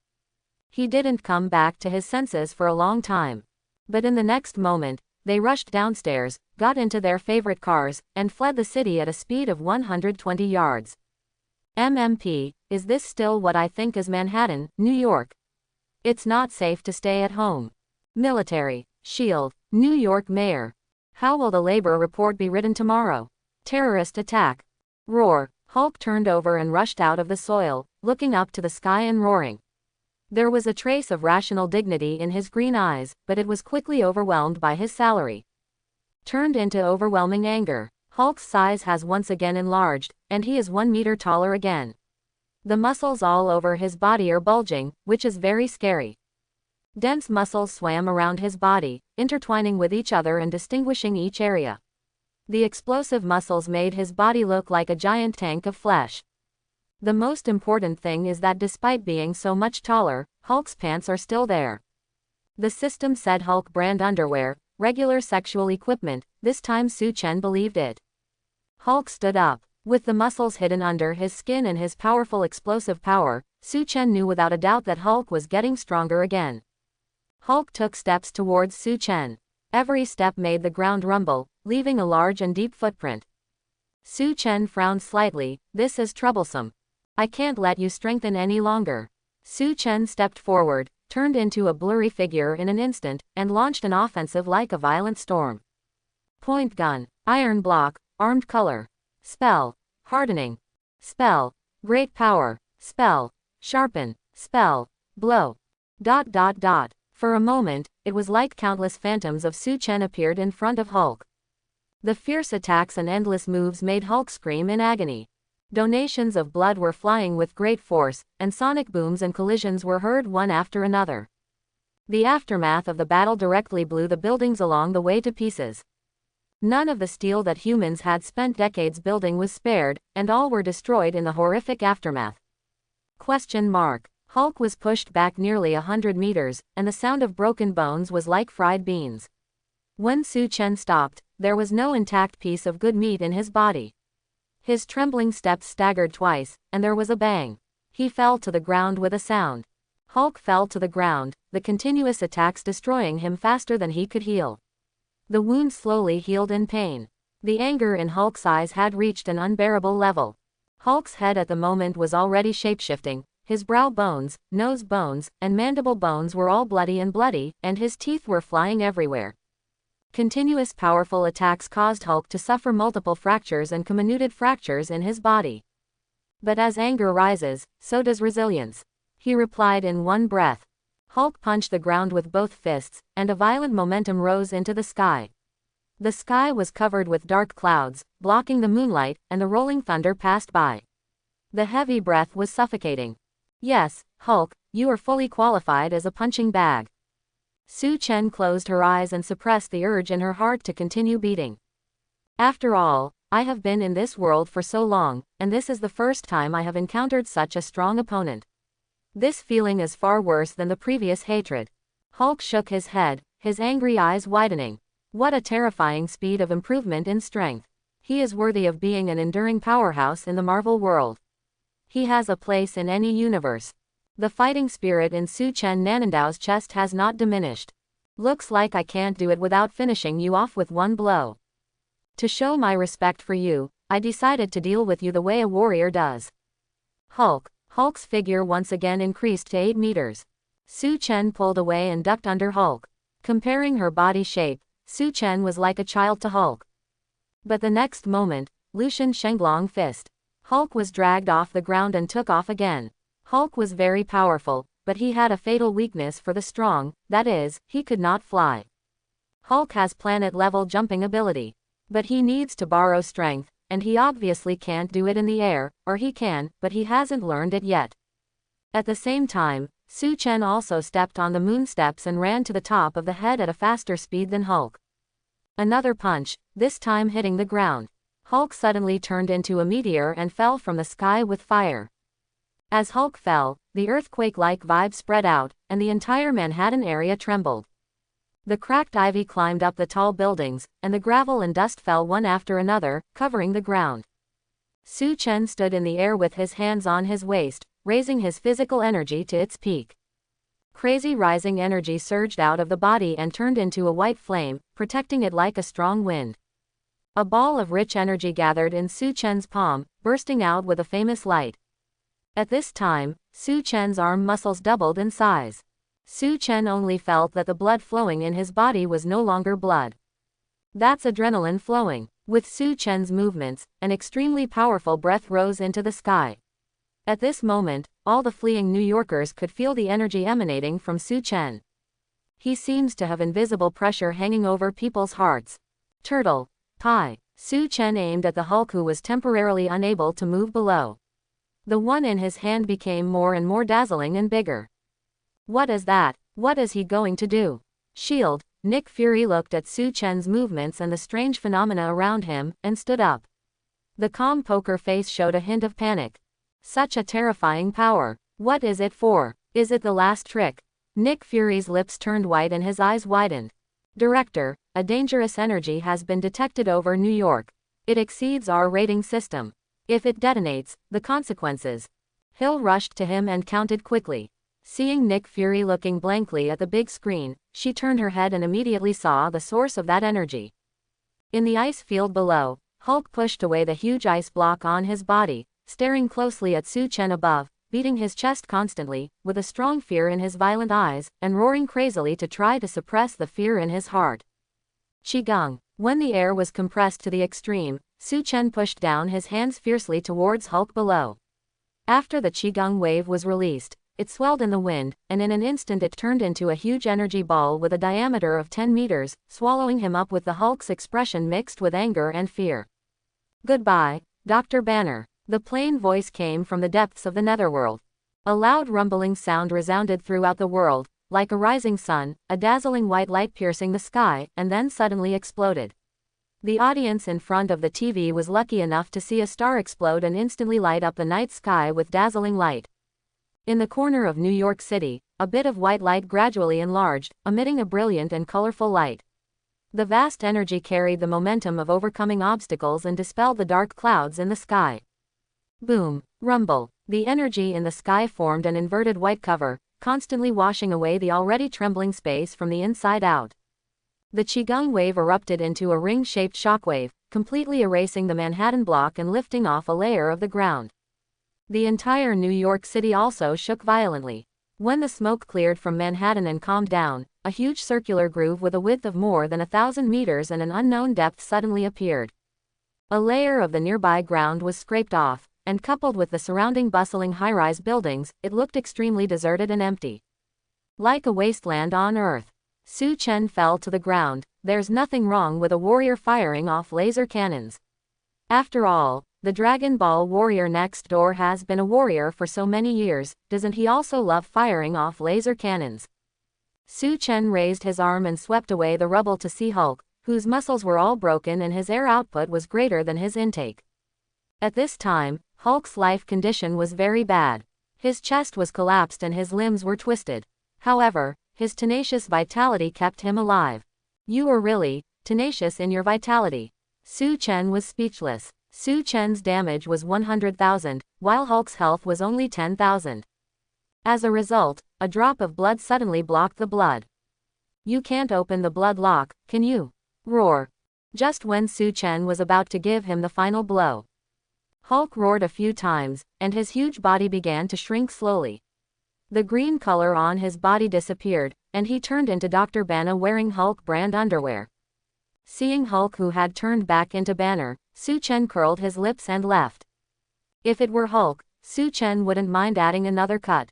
[SPEAKER 1] He didn't come back to his senses for a long time. But in the next moment, they rushed downstairs, got into their favorite cars, and fled the city at a speed of 120 yards. MMP, is this still what I think is Manhattan, New York? It's not safe to stay at home. Military, SHIELD, New York Mayor. How will the labor report be written tomorrow? Terrorist attack. Roar. Hulk turned over and rushed out of the soil, looking up to the sky and roaring. There was a trace of rational dignity in his green eyes, but it was quickly overwhelmed by his salary. Turned into overwhelming anger. Hulk's size has once again enlarged, and he is 1 meter taller again. The muscles all over his body are bulging, which is very scary. Dense muscles swam around his body, intertwining with each other and distinguishing each area. The explosive muscles made his body look like a giant tank of flesh. The most important thing is that despite being so much taller, Hulk's pants are still there. The system said Hulk brand underwear, regular sexual equipment. This time Su Chen believed it. Hulk stood up. With the muscles hidden under his skin and his powerful explosive power, Su Chen knew without a doubt that Hulk was getting stronger again. Hulk took steps towards Su Chen. Every step made the ground rumble, leaving a large and deep footprint. Su Chen frowned slightly. This is troublesome. I can't let you strengthen any longer. Su Chen stepped forward, turned into a blurry figure in an instant, and launched an offensive like a violent storm. Point gun, iron block, armed color. Spell, hardening. Spell, great power. Spell, sharpen. Spell, blow. ... For a moment, it was like countless phantoms of Su Chen appeared in front of Hulk. The fierce attacks and endless moves made Hulk scream in agony. Donations of blood were flying with great force, and sonic booms and collisions were heard one after another. The aftermath of the battle directly blew the buildings along the way to pieces. None of the steel that humans had spent decades building was spared, and all were destroyed in the horrific aftermath. Hulk was pushed back nearly 100 meters, and the sound of broken bones was like fried beans. When Su Chen stopped, there was no intact piece of good meat in his body. His trembling steps staggered twice, and there was a bang. He fell to the ground with a sound. Hulk fell to the ground, the continuous attacks destroying him faster than he could heal. The wound slowly healed in pain. The anger in Hulk's eyes had reached an unbearable level. Hulk's head at the moment was already shapeshifting. His brow bones, nose bones, and mandible bones were all bloody, and his teeth were flying everywhere. Continuous powerful attacks caused Hulk to suffer multiple fractures and comminuted fractures in his body. But as anger rises, so does resilience, he replied in one breath. Hulk punched the ground with both fists, and a violent momentum rose into the sky. The sky was covered with dark clouds, blocking the moonlight, and the rolling thunder passed by. The heavy breath was suffocating. Yes, Hulk, you are fully qualified as a punching bag. Su Chen closed her eyes and suppressed the urge in her heart to continue beating. After all, I have been in this world for so long, and this is the first time I have encountered such a strong opponent. This feeling is far worse than the previous hatred. Hulk shook his head, his angry eyes widening. What a terrifying speed of improvement in strength. He is worthy of being an enduring powerhouse in the Marvel world. He has a place in any universe. The fighting spirit in Su Chen Nanandao's chest has not diminished. Looks like I can't do it without finishing you off with one blow. To show my respect for you, I decided to deal with you the way a warrior does. Hulk's figure once again increased to 8 meters. Su Chen pulled away and ducked under Hulk. Comparing her body shape, Su Chen was like a child to Hulk. But the next moment, Lucian Shenglong fist. Hulk was dragged off the ground and took off again. Hulk was very powerful, but he had a fatal weakness for the strong, that is, he could not fly. Hulk has planet-level jumping ability. But he needs to borrow strength, and he obviously can't do it in the air, or he can, but he hasn't learned it yet. At the same time, Su Chen also stepped on the moon steps and ran to the top of the head at a faster speed than Hulk. Another punch, this time hitting the ground. Hulk suddenly turned into a meteor and fell from the sky with fire. As Hulk fell, the earthquake-like vibe spread out, and the entire Manhattan area trembled. The cracked ivy climbed up the tall buildings, and the gravel and dust fell one after another, covering the ground. Su Chen stood in the air with his hands on his waist, raising his physical energy to its peak. Crazy rising energy surged out of the body and turned into a white flame, protecting it like a strong wind. A ball of rich energy gathered in Su Chen's palm, bursting out with a famous light. At this time, Su Chen's arm muscles doubled in size. Su Chen only felt that the blood flowing in his body was no longer blood. That's adrenaline flowing. With Su Chen's movements, an extremely powerful breath rose into the sky. At this moment, all the fleeing New Yorkers could feel the energy emanating from Su Chen. He seems to have invisible pressure hanging over people's hearts. Turtle. Pie. Su Chen aimed at the Hulk, who was temporarily unable to move below. The one in his hand became more and more dazzling and bigger. What is that? What is he going to do? Shield. Nick Fury looked at Su Chen's movements and the strange phenomena around him, and stood up. The calm poker face showed a hint of panic. Such a terrifying power. What is it for? Is it the last trick? Nick Fury's lips turned white and his eyes widened. Director, a dangerous energy has been detected over New York. It exceeds our rating system. If it detonates, the consequences. Hill rushed to him and counted quickly. Seeing Nick Fury looking blankly at the big screen, she turned her head and immediately saw the source of that energy. In the ice field below, Hulk pushed away the huge ice block on his body, staring closely at Su Chen above, beating his chest constantly, with a strong fear in his violent eyes, and roaring crazily to try to suppress the fear in his heart. Qigong. When the air was compressed to the extreme, Su Chen pushed down his hands fiercely towards Hulk below. After the Qigong wave was released, it swelled in the wind, and in an instant it turned into a huge energy ball with a diameter of 10 meters, swallowing him up with the Hulk's expression mixed with anger and fear. Goodbye, Dr. Banner. The plain voice came from the depths of the netherworld. A loud rumbling sound resounded throughout the world, like a rising sun, a dazzling white light piercing the sky, and then suddenly exploded. The audience in front of the TV was lucky enough to see a star explode and instantly light up the night sky with dazzling light. In the corner of New York City, a bit of white light gradually enlarged, emitting a brilliant and colorful light. The vast energy carried the momentum of overcoming obstacles and dispelled the dark clouds in the sky. Boom. Rumble. The energy in the sky formed an inverted white cover, constantly washing away the already trembling space from the inside out. The Qigong wave erupted into a ring-shaped shockwave, completely erasing the Manhattan block and lifting off a layer of the ground. The entire New York City also shook violently. When the smoke cleared from Manhattan and calmed down, a huge circular groove with a width of more than 1,000 meters and an unknown depth suddenly appeared. A layer of the nearby ground was scraped off, and coupled with the surrounding bustling high-rise buildings, it looked extremely deserted and empty. Like a wasteland on Earth. Su Chen fell to the ground. There's nothing wrong with a warrior firing off laser cannons. After all, the Dragon Ball warrior next door has been a warrior for so many years, doesn't he also love firing off laser cannons? Su Chen raised his arm and swept away the rubble to see Hulk, whose muscles were all broken and his air output was greater than his intake. At this time, Hulk's life condition was very bad. His chest was collapsed and his limbs were twisted. However, his tenacious vitality kept him alive. You are really tenacious in your vitality. Su Chen was speechless. Su Chen's damage was 100,000, while Hulk's health was only 10,000. As a result, a drop of blood suddenly blocked the blood. You can't open the blood lock, can you? Roar. Just when Su Chen was about to give him the final blow. Hulk roared a few times, and his huge body began to shrink slowly. The green color on his body disappeared, and he turned into Dr. Banner wearing Hulk brand underwear. Seeing Hulk, who had turned back into Banner, Su Chen curled his lips and left. If it were Hulk, Su Chen wouldn't mind adding another cut.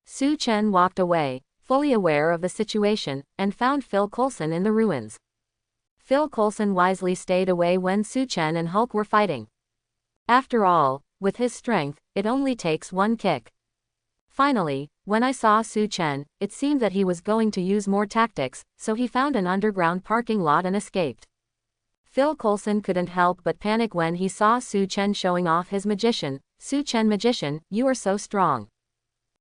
[SPEAKER 1] Su Chen walked away, fully aware of the situation, and found Phil Coulson in the ruins. Phil Coulson wisely stayed away when Su Chen and Hulk were fighting. After all, with his strength, it only takes one kick. Finally, when I saw Su Chen, it seemed that he was going to use more tactics, so he found an underground parking lot and escaped. Phil Coulson couldn't help but panic when he saw Su Chen showing off his magician. Su Chen magician, you are so strong.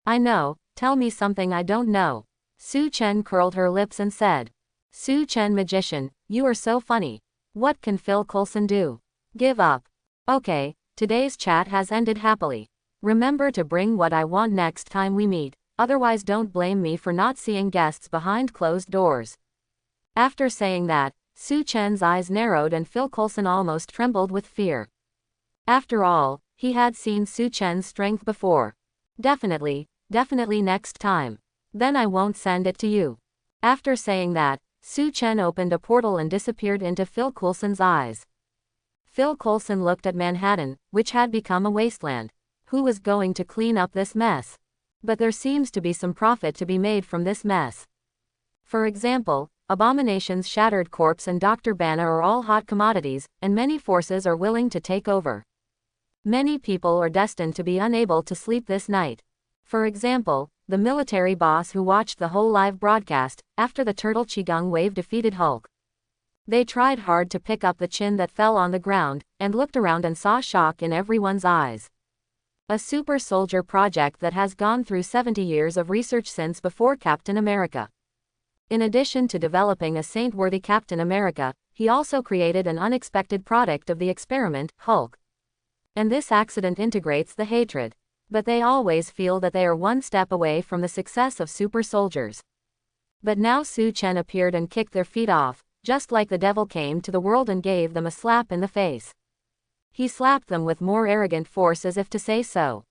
[SPEAKER 1] I know, tell me something I don't know. Su Chen curled her lips and said. Su Chen magician, you are so funny. What can Phil Coulson do? Give up. Okay, today's chat has ended happily. Remember to bring what I want next time we meet, otherwise don't blame me for not seeing guests behind closed doors. After saying that, Su Chen's eyes narrowed and Phil Coulson almost trembled with fear. After all, he had seen Su Chen's strength before. Definitely next time. Then I won't send it to you. After saying that, Su Chen opened a portal and disappeared into Phil Coulson's eyes. Phil Coulson looked at Manhattan, which had become a wasteland. Who was going to clean up this mess? But there seems to be some profit to be made from this mess. For example, Abomination's shattered corpse and Dr. Banner are all hot commodities, and many forces are willing to take over. Many people are destined to be unable to sleep this night. For example, the military boss who watched the whole live broadcast, after the Turtle Qigong wave defeated Hulk. They tried hard to pick up the chin that fell on the ground, and looked around and saw shock in everyone's eyes. A super soldier project that has gone through 70 years of research since before Captain America. In addition to developing a saint-worthy Captain America, he also created an unexpected product of the experiment, Hulk. And this accident integrates the hatred. But they always feel that they are one step away from the success of super soldiers. But now Su Chen appeared and kicked their feet off, just like the devil came to the world and gave them a slap in the face. He slapped them with more arrogant force as if to say so.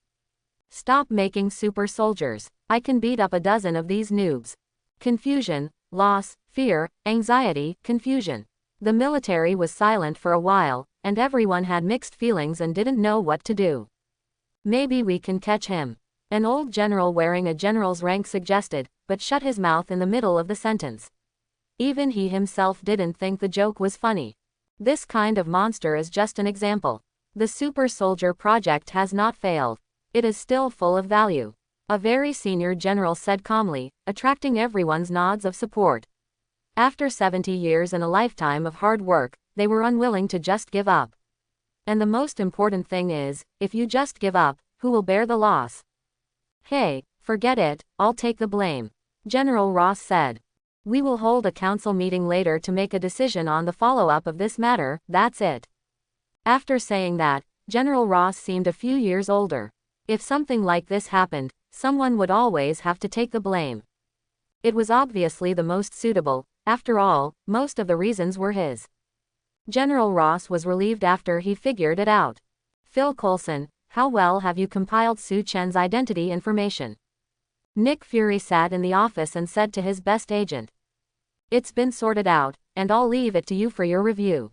[SPEAKER 1] Stop making super soldiers. I can beat up a dozen of these noobs. Confusion, loss, fear, anxiety, confusion. The military was silent for a while, and everyone had mixed feelings and didn't know what to do. Maybe we can catch him. An old general wearing a general's rank suggested, but shut his mouth in the middle of the sentence. Even he himself didn't think the joke was funny. This kind of monster is just an example. The super soldier project has not failed. It is still full of value. A very senior general said calmly, attracting everyone's nods of support. After 70 years and a lifetime of hard work, they were unwilling to just give up. And the most important thing is, if you just give up, who will bear the loss? Hey, forget it, I'll take the blame. General Ross said. We will hold a council meeting later to make a decision on the follow-up of this matter, that's it. After saying that, General Ross seemed a few years older. If something like this happened, someone would always have to take the blame. It was obviously the most suitable, after all, most of the reasons were his. General Ross was relieved after he figured it out. Phil Coulson, how well have you compiled Su Chen's identity information? Nick Fury sat in the office and said to his best agent, "It's been sorted out, and I'll leave it to you for your review,"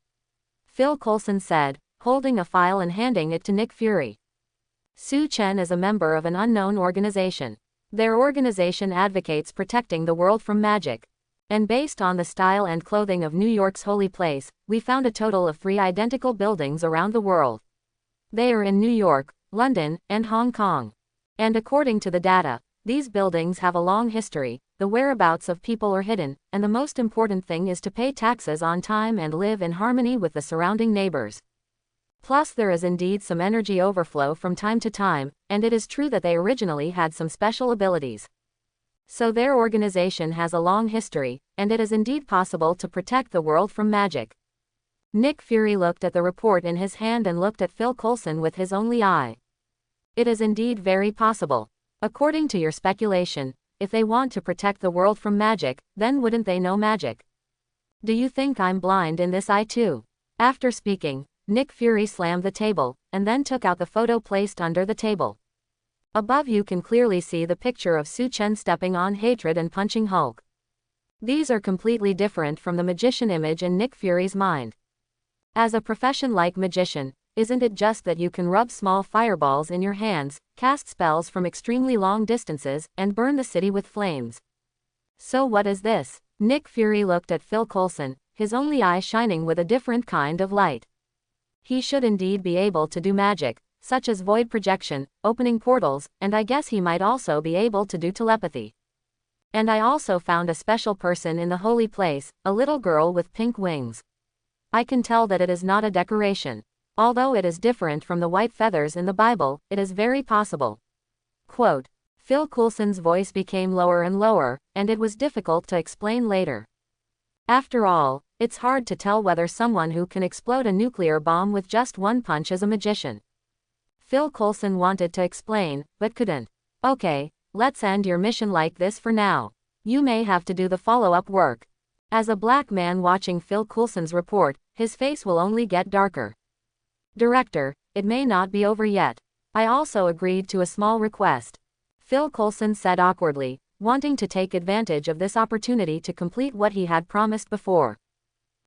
[SPEAKER 1] Phil Coulson said, holding a file and handing it to Nick Fury. Su Chen is a member of an unknown organization. Their organization advocates protecting the world from magic. And based on the style and clothing of New York's holy place, we found a total of 3 identical buildings around the world. They are in New York, London, and Hong Kong. And according to the data, these buildings have a long history, the whereabouts of people are hidden, and the most important thing is to pay taxes on time and live in harmony with the surrounding neighbors. Plus there is indeed some energy overflow from time to time, and it is true that they originally had some special abilities. So their organization has a long history, and it is indeed possible to protect the world from magic. Nick Fury looked at the report in his hand and looked at Phil Coulson with his only eye. It is indeed very possible. According to your speculation, if they want to protect the world from magic, then wouldn't they know magic? Do you think I'm blind in this eye too? After speaking, Nick Fury slammed the table, and then took out the photo placed under the table. Above you can clearly see the picture of Su Chen stepping on Hatred and punching Hulk. These are completely different from the magician image in Nick Fury's mind. As a profession like magician, isn't it just that you can rub small fireballs in your hands, cast spells from extremely long distances, and burn the city with flames? So what is this? Nick Fury looked at Phil Coulson, his only eye shining with a different kind of light. He should indeed be able to do magic, such as void projection, opening portals, and I guess he might also be able to do telepathy. And I also found a special person in the holy place, a little girl with pink wings. I can tell that it is not a decoration. Although it is different from the white feathers in the Bible, it is very possible. Quote. Phil Coulson's voice became lower and lower, and it was difficult to explain later. After all, it's hard to tell whether someone who can explode a nuclear bomb with just one punch is a magician. Phil Coulson wanted to explain, but couldn't. Okay, let's end your mission like this for now. You may have to do the follow-up work. As a black man watching Phil Coulson's report, his face will only get darker. Director, it may not be over yet. I also agreed to a small request. Phil Coulson said awkwardly, wanting to take advantage of this opportunity to complete what he had promised before.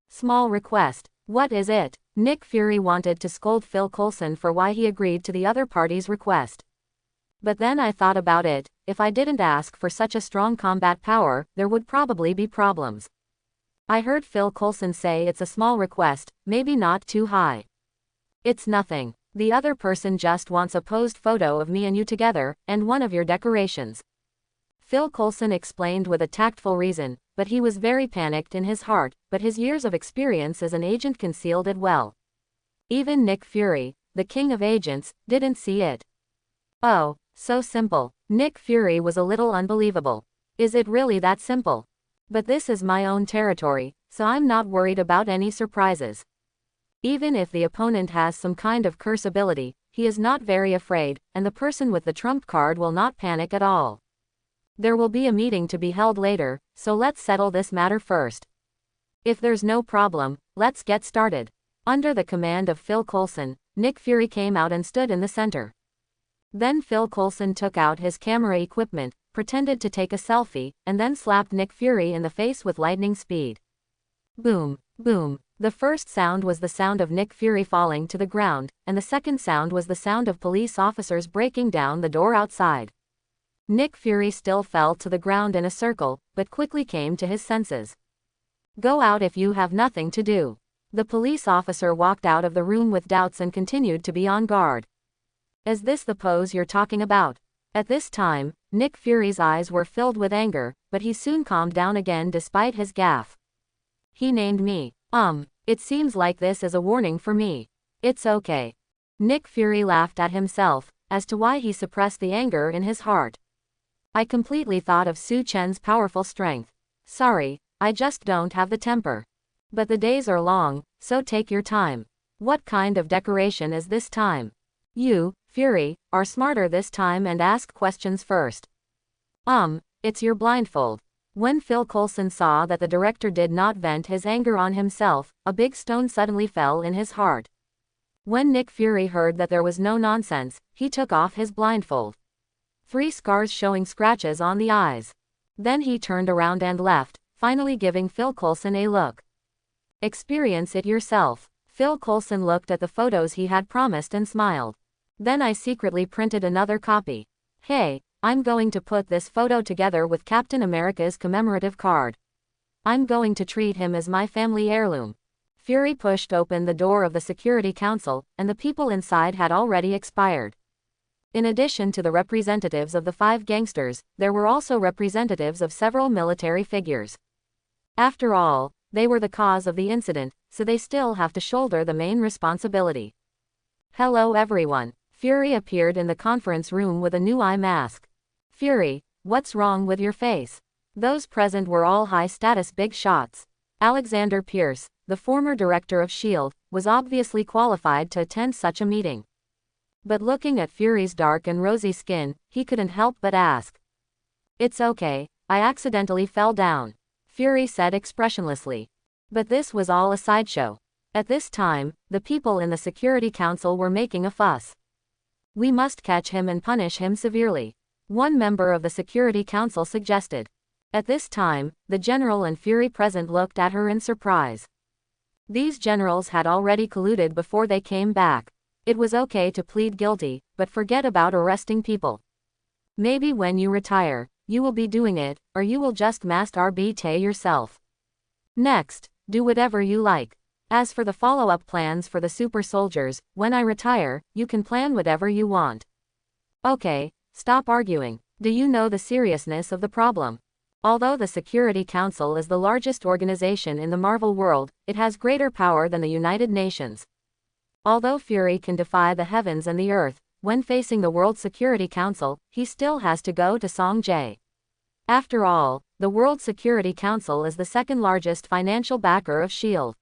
[SPEAKER 1] Small request. What is it? Nick Fury wanted to scold Phil Coulson for why he agreed to the other party's request. But then I thought about it, if I didn't ask for such a strong combat power, there would probably be problems. I heard Phil Coulson say it's a small request, maybe not too high. It's nothing. The other person just wants a posed photo of me and you together, and one of your decorations. Phil Coulson explained with a tactful reason, but he was very panicked in his heart, but his years of experience as an agent concealed it well. Even Nick Fury, the king of agents, didn't see it. Oh, so simple. Nick Fury was a little unbelievable. Is it really that simple? But this is my own territory, so I'm not worried about any surprises. Even if the opponent has some kind of curse ability, he is not very afraid, and the person with the trump card will not panic at all. There will be a meeting to be held later, so let's settle this matter first. If there's no problem, let's get started. Under the command of Phil Coulson, Nick Fury came out and stood in the center. Then Phil Coulson took out his camera equipment, pretended to take a selfie, and then slapped Nick Fury in the face with lightning speed. Boom, boom. The first sound was the sound of Nick Fury falling to the ground, and the second sound was the sound of police officers breaking down the door outside. Nick Fury still fell to the ground in a circle, but quickly came to his senses. Go out if you have nothing to do. The police officer walked out of the room with doubts and continued to be on guard. Is this the pose you're talking about? At this time, Nick Fury's eyes were filled with anger, but he soon calmed down again despite his gaffe. He named me. It seems like this is a warning for me. It's okay. Nick Fury laughed at himself, as to why he suppressed the anger in his heart. I completely thought of Su Chen's powerful strength. Sorry, I just don't have the temper. But the days are long, so take your time. What kind of decoration is this time? You, Fury, are smarter this time and ask questions first. It's your blindfold. When Phil Coulson saw that the director did not vent his anger on himself, a big stone suddenly fell in his heart. When Nick Fury heard that there was no nonsense, he took off his blindfold. 3 scars showing scratches on the eyes. Then he turned around and left, finally giving Phil Coulson a look. Experience it yourself. Phil Coulson looked at the photos he had promised and smiled. Then I secretly printed another copy. Hey, I'm going to put this photo together with Captain America's commemorative card. I'm going to treat him as my family heirloom. Fury pushed open the door of the Security Council, and the people inside had already expired. In addition to the representatives of the 5 gangsters, there were also representatives of several military figures. After all, they were the cause of the incident, so they still have to shoulder the main responsibility. Hello everyone. Fury appeared in the conference room with a new eye mask. Fury, what's wrong with your face? Those present were all high-status big shots. Alexander Pierce, the former director of S.H.I.E.L.D., was obviously qualified to attend such a meeting. But looking at Fury's dark and rosy skin, he couldn't help but ask. It's okay, I accidentally fell down, Fury said expressionlessly. But this was all a sideshow. At this time, the people in the Security Council were making a fuss. We must catch him and punish him severely, one member of the Security Council suggested. At this time, the general and Fury present looked at her in surprise. These generals had already colluded before they came back. It was okay to plead guilty, but forget about arresting people. Maybe when you retire, you will be doing it, or you will just masturbate yourself. Next, do whatever you like. As for the follow-up plans for the super soldiers, when I retire, you can plan whatever you want. Okay, stop arguing. Do you know the seriousness of the problem? Although the Security Council is the largest organization in the Marvel world, it has greater power than the United Nations. Although Fury can defy the heavens and the earth, when facing the World Security Council, he still has to go to Song-jae. After all, the World Security Council is the second largest financial backer of S.H.I.E.L.D.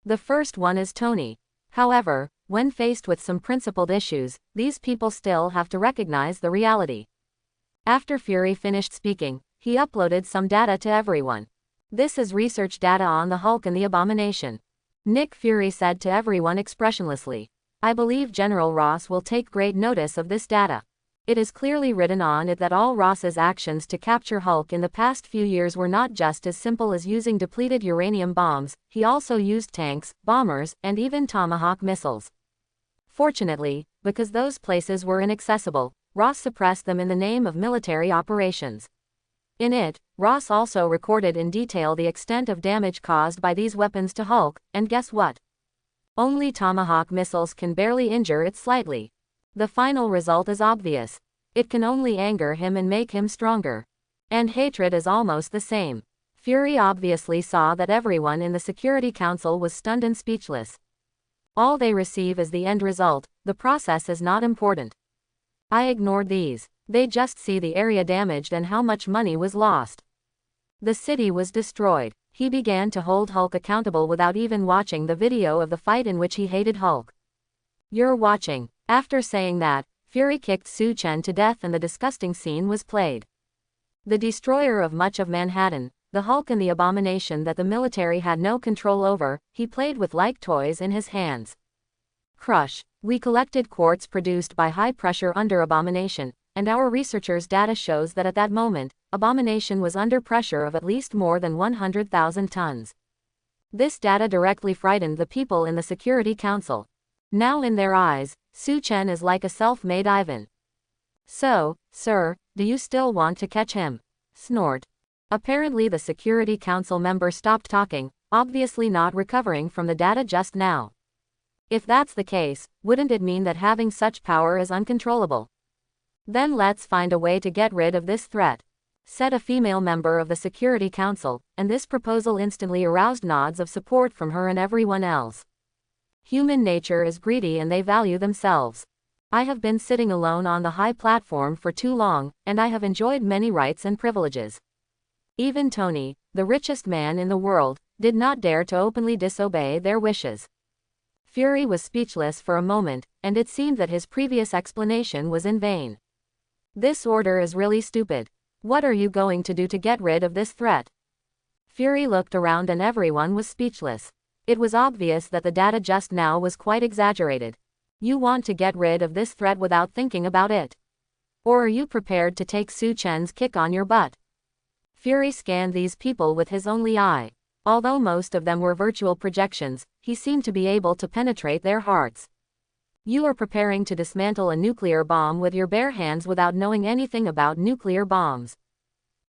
[SPEAKER 1] The first one is Tony. However, when faced with some principled issues, these people still have to recognize the reality. After Fury finished speaking, he uploaded some data to everyone. This is research data on the Hulk and the Abomination. Nick Fury said to everyone expressionlessly. I believe General Ross will take great notice of this data. It is clearly written on it that all Ross's actions to capture Hulk in the past few years were not just as simple as using depleted uranium bombs, he also used tanks, bombers, and even Tomahawk missiles. Fortunately, because those places were inaccessible, Ross suppressed them in the name of military operations. In it, Ross also recorded in detail the extent of damage caused by these weapons to Hulk, and guess what? Only Tomahawk missiles can barely injure it slightly. The final result is obvious. It can only anger him and make him stronger. And hatred is almost the same. Fury obviously saw that everyone in the Security Council was stunned and speechless. All they receive is the end result, the process is not important. I ignored these. They just see the area damaged and how much money was lost. The city was destroyed. He began to hold Hulk accountable without even watching the video of the fight in which he hated Hulk. You're watching. After saying that, Fury kicked Su Chen to death and the disgusting scene was played. The destroyer of much of Manhattan, the Hulk and the Abomination that the military had no control over, he played with like toys in his hands. Crush. We collected quartz produced by high pressure under Abomination, and our researchers' data shows that at that moment, Abomination was under pressure of at least more than 100,000 tons. This data directly frightened the people in the Security Council. Now in their eyes, Su Chen is like a self-made Ivan. So, sir, do you still want to catch him? Snort. Apparently the Security Council member stopped talking, obviously not recovering from the data just now. If that's the case, wouldn't it mean that having such power is uncontrollable? Then let's find a way to get rid of this threat, said a female member of the Security Council, and this proposal instantly aroused nods of support from her and everyone else. Human nature is greedy and they value themselves. I have been sitting alone on the high platform for too long, and I have enjoyed many rights and privileges. Even Tony, the richest man in the world, did not dare to openly disobey their wishes. Fury was speechless for a moment, and it seemed that his previous explanation was in vain. This order is really stupid. What are you going to do to get rid of this threat? Fury looked around and everyone was speechless. It was obvious that the data just now was quite exaggerated. You want to get rid of this threat without thinking about it. Or are you prepared to take Su Chen's kick on your butt? Fury scanned these people with his only eye. Although most of them were virtual projections, he seemed to be able to penetrate their hearts. You are preparing to dismantle a nuclear bomb with your bare hands without knowing anything about nuclear bombs.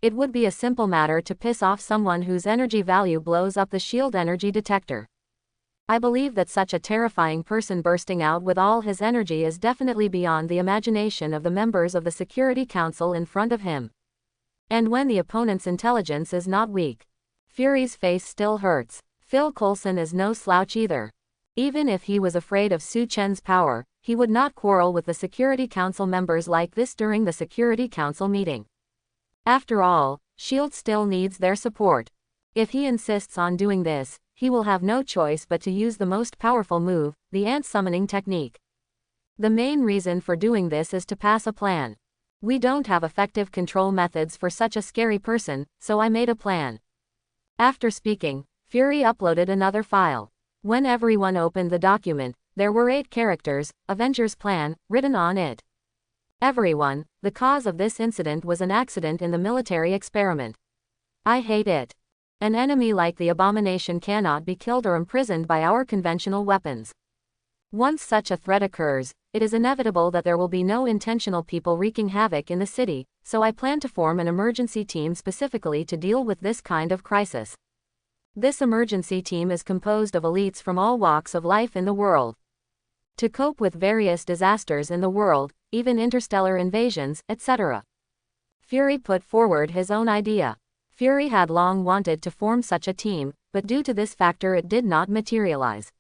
[SPEAKER 1] It would be a simple matter to piss off someone whose energy value blows up the shield energy detector. I believe that such a terrifying person bursting out with all his energy is definitely beyond the imagination of the members of the Security Council in front of him. And when the opponent's intelligence is not weak, Fury's face still hurts. Phil Coulson is no slouch either. Even if he was afraid of Su Chen's power, he would not quarrel with the Security Council members like this during the Security Council meeting. After all, S.H.I.E.L.D. still needs their support. If he insists on doing this, he will have no choice but to use the most powerful move, the ant summoning technique. The main reason for doing this is to pass a plan. We don't have effective control methods for such a scary person, so I made a plan. After speaking, Fury uploaded another file. When everyone opened the document, there were 8 characters, Avengers Plan, written on it. Everyone, the cause of this incident was an accident in the military experiment. I hate it. An enemy like the Abomination cannot be killed or imprisoned by our conventional weapons. Once such a threat occurs, it is inevitable that there will be no intentional people wreaking havoc in the city, so I plan to form an emergency team specifically to deal with this kind of crisis. This emergency team is composed of elites from all walks of life in the world. To cope with various disasters in the world, even interstellar invasions, etc. Fury put forward his own idea. Fury had long wanted to form such a team, but due to this factor it did not materialize.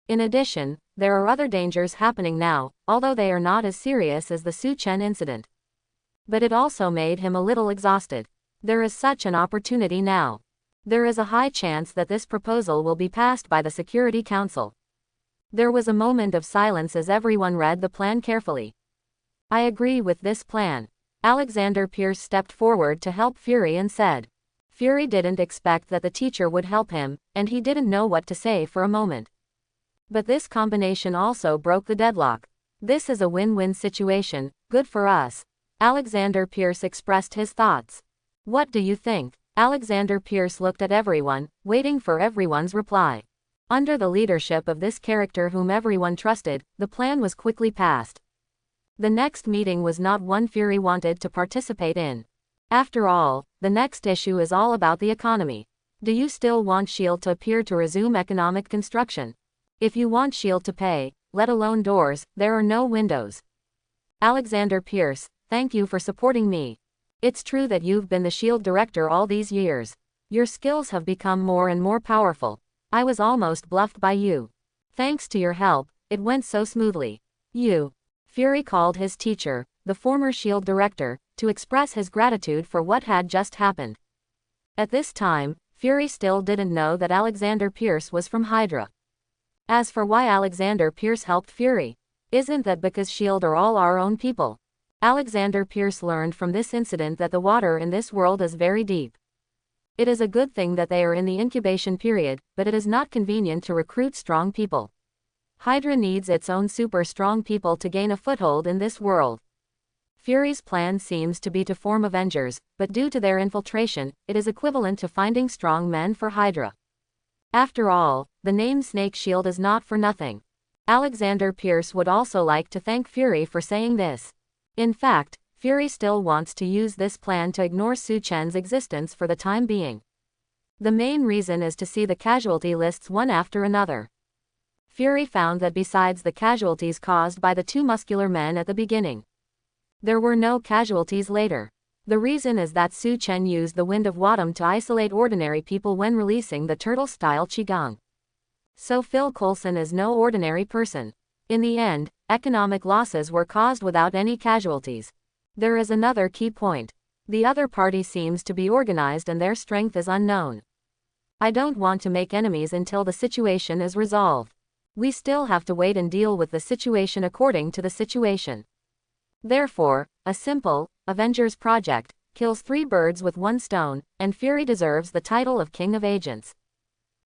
[SPEAKER 1] In addition, there are other dangers happening now, although they are not as serious as the Su Chen incident. But it also made him a little exhausted. There is such an opportunity now. There is a high chance that this proposal will be passed by the Security Council. There was a moment of silence as everyone read the plan carefully. I agree with this plan. Alexander Pierce stepped forward to help Fury and said. Fury didn't expect that the teacher would help him, and he didn't know what to say for a moment. But this combination also broke the deadlock. This is a win-win situation, good for us. Alexander Pierce expressed his thoughts. What do you think? Alexander Pierce looked at everyone, waiting for everyone's reply. Under the leadership of this character whom everyone trusted, the plan was quickly passed. The next meeting was not one Fury wanted to participate in. After all, the next issue is all about the economy. Do you still want S.H.I.E.L.D. to appear to resume economic construction? If you want S.H.I.E.L.D. to pay, let alone doors, there are no windows. Alexander Pierce, thank you for supporting me. It's true that you've been the S.H.I.E.L.D. director all these years. Your skills have become more and more powerful. I was almost bluffed by you. Thanks to your help, it went so smoothly. Fury called his teacher, the former S.H.I.E.L.D. director, to express his gratitude for what had just happened. At this time, Fury still didn't know that Alexander Pierce was from Hydra. As for why Alexander Pierce helped Fury, isn't that because S.H.I.E.L.D. are all our own people? Alexander Pierce learned from this incident that the water in this world is very deep. It is a good thing that they are in the incubation period, but it is not convenient to recruit strong people. Hydra needs its own super strong people to gain a foothold in this world. Fury's plan seems to be to form Avengers, but due to their infiltration, it is equivalent to finding strong men for Hydra. After all, the name Snake Shield is not for nothing. Alexander Pierce would also like to thank Fury for saying this. In fact, Fury still wants to use this plan to ignore Su Chen's existence for the time being. The main reason is to see the casualty lists one after another. Fury found that besides the casualties caused by the 2 muscular men at the beginning, there were no casualties later. The reason is that Su Chen used the Wind of Wadam to isolate ordinary people when releasing the turtle-style Qigong. So Phil Coulson is no ordinary person. In the end, economic losses were caused without any casualties. There is another key point. The other party seems to be organized and their strength is unknown. I don't want to make enemies until the situation is resolved. We still have to wait and deal with the situation according to the situation. Therefore, a simple, Avengers project, kills 3 birds with 1 stone, and Fury deserves the title of King of Agents.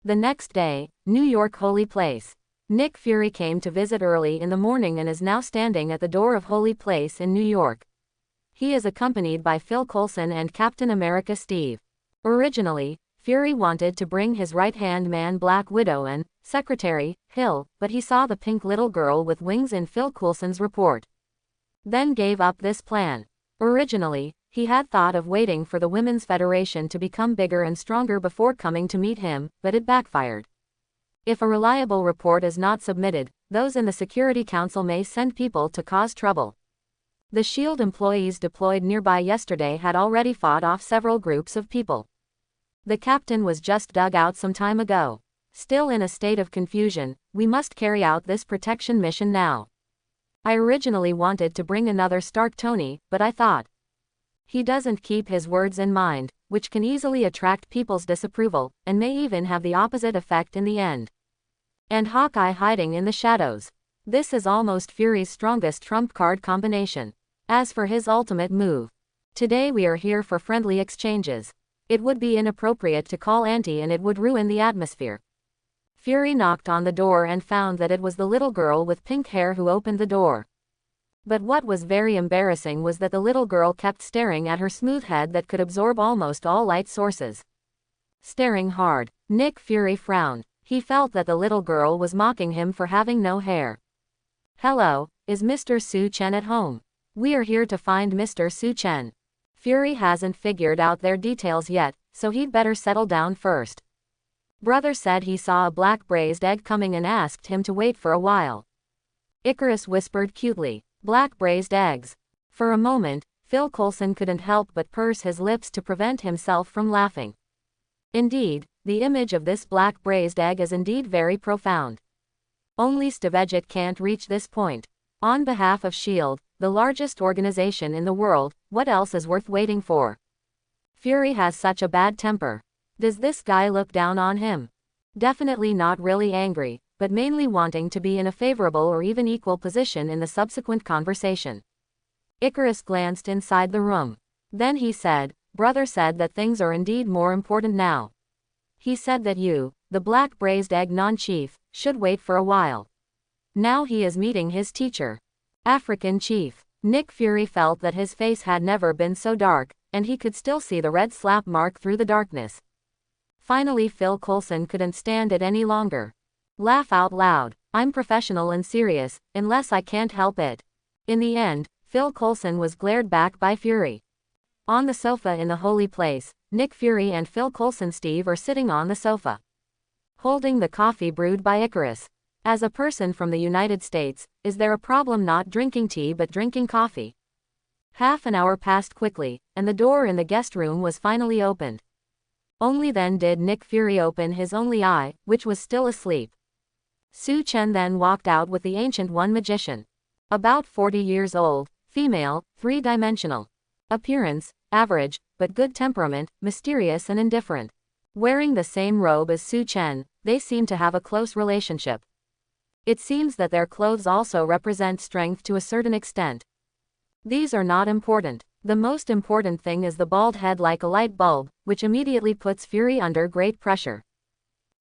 [SPEAKER 1] The next day, New York Holy Place. Nick Fury came to visit early in the morning and is now standing at the door of Holy Place in New York. He is accompanied by Phil Coulson and Captain America Steve. Originally, Fury wanted to bring his right-hand man Black Widow and Secretary Hill, but he saw the pink little girl with wings in Phil Coulson's report. Then gave up this plan. Originally, he had thought of waiting for the Women's Federation to become bigger and stronger before coming to meet him, but it backfired. If a reliable report is not submitted, those in the Security Council may send people to cause trouble. The SHIELD employees deployed nearby yesterday had already fought off several groups of people. The captain was just dug out some time ago. Still in a state of confusion, we must carry out this protection mission now. I originally wanted to bring another Stark Tony, but I thought, he doesn't keep his words in mind, which can easily attract people's disapproval, and may even have the opposite effect in the end. And Hawkeye hiding in the shadows. This is almost Fury's strongest trump card combination. As for his ultimate move, today we are here for friendly exchanges. It would be inappropriate to call Auntie and it would ruin the atmosphere. Fury knocked on the door and found that it was the little girl with pink hair who opened the door. But what was very embarrassing was that the little girl kept staring at her smooth head that could absorb almost all light sources. Staring hard, Nick Fury frowned. He felt that the little girl was mocking him for having no hair. Hello, is Mr. Su Chen at home? We are here to find Mr. Su Chen. Fury hasn't figured out their details yet, so he'd better settle down first. Brother said he saw a black braised egg coming and asked him to wait for a while. Icarus whispered cutely, black braised eggs. For a moment, Phil Coulson couldn't help but purse his lips to prevent himself from laughing. Indeed, the image of this black braised egg is indeed very profound. Only Steveget can't reach this point. On behalf of SHIELD, the largest organization in the world, what else is worth waiting for? Fury has such a bad temper. Does this guy look down on him? Definitely not really angry, but mainly wanting to be in a favorable or even equal position in the subsequent conversation. Icarus glanced inside the room. Then he said, Brother said that things are indeed more important now. He said that you, the black braised egg non-chief, should wait for a while. Now he is meeting his teacher. African chief. Nick Fury felt that his face had never been so dark, and he could still see the red slap mark through the darkness. Finally Phil Coulson couldn't stand it any longer. Laugh out loud. I'm professional and serious, unless I can't help it. In the end, Phil Coulson was glared back by Fury. On the sofa in the holy place, Nick Fury and Phil Coulson Steve are sitting on the sofa, holding the coffee brewed by Icarus. As a person from the United States, is there a problem not drinking tea but drinking coffee? Half an hour passed quickly, and the door in the guest room was finally opened. Only then did Nick Fury open his only eye, which was still asleep. Su Chen then walked out with the Ancient One magician. About 40 years old, female, three-dimensional. Appearance, average, but good temperament, mysterious and indifferent. Wearing the same robe as Su Chen, they seem to have a close relationship. It seems that their clothes also represent strength to a certain extent. These are not important. The most important thing is the bald head like a light bulb, which immediately puts Fury under great pressure.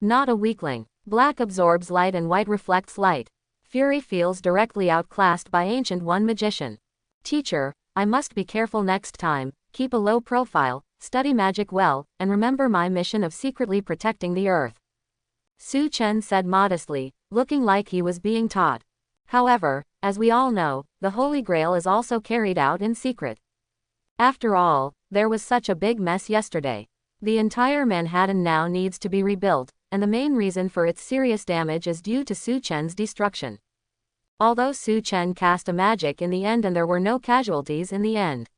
[SPEAKER 1] Not a weakling. Black absorbs light and white reflects light. Fury feels directly outclassed by Ancient One magician. Teacher, I must be careful next time, keep a low profile, study magic well, and remember my mission of secretly protecting the earth. Su Chen said modestly, looking like he was being taught. However, as we all know, the Holy Grail is also carried out in secret. After all, there was such a big mess yesterday. The entire Manhattan now needs to be rebuilt, and the main reason for its serious damage is due to Su Chen's destruction. Although Su Chen cast a magic in the end and there were no casualties in the end.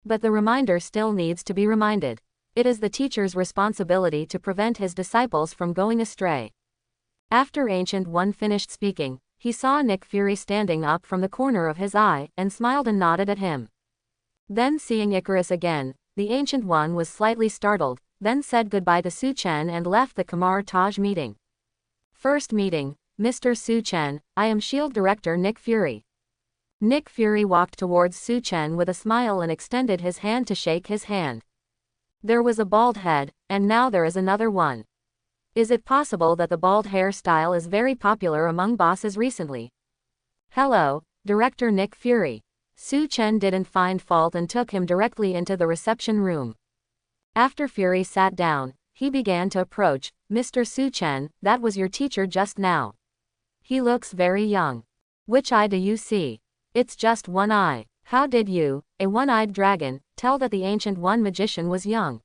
[SPEAKER 1] But the reminder still needs to be reminded. It is the teacher's responsibility to prevent his disciples from going astray. After Ancient One finished speaking, he saw Nick Fury standing up from the corner of his eye, and smiled and nodded at him. Then seeing Icarus again, the Ancient One was slightly startled, then said goodbye to Su Chen and left the Kamar-Taj meeting. First meeting, Mr. Su Chen, I am SHIELD Director Nick Fury. Nick Fury walked towards Su Chen with a smile and extended his hand to shake his hand. There was a bald head, and now there is another one. Is it possible that the bald hairstyle is very popular among bosses recently? Hello, Director Nick Fury. Su Chen didn't find fault and took him directly into the reception room. After Fury sat down, he began to approach. Mr. Su Chen, that was your teacher just now. He looks very young. Which eye do you see? It's just one eye. How did you, a one-eyed dragon, tell that the Ancient One magician was young?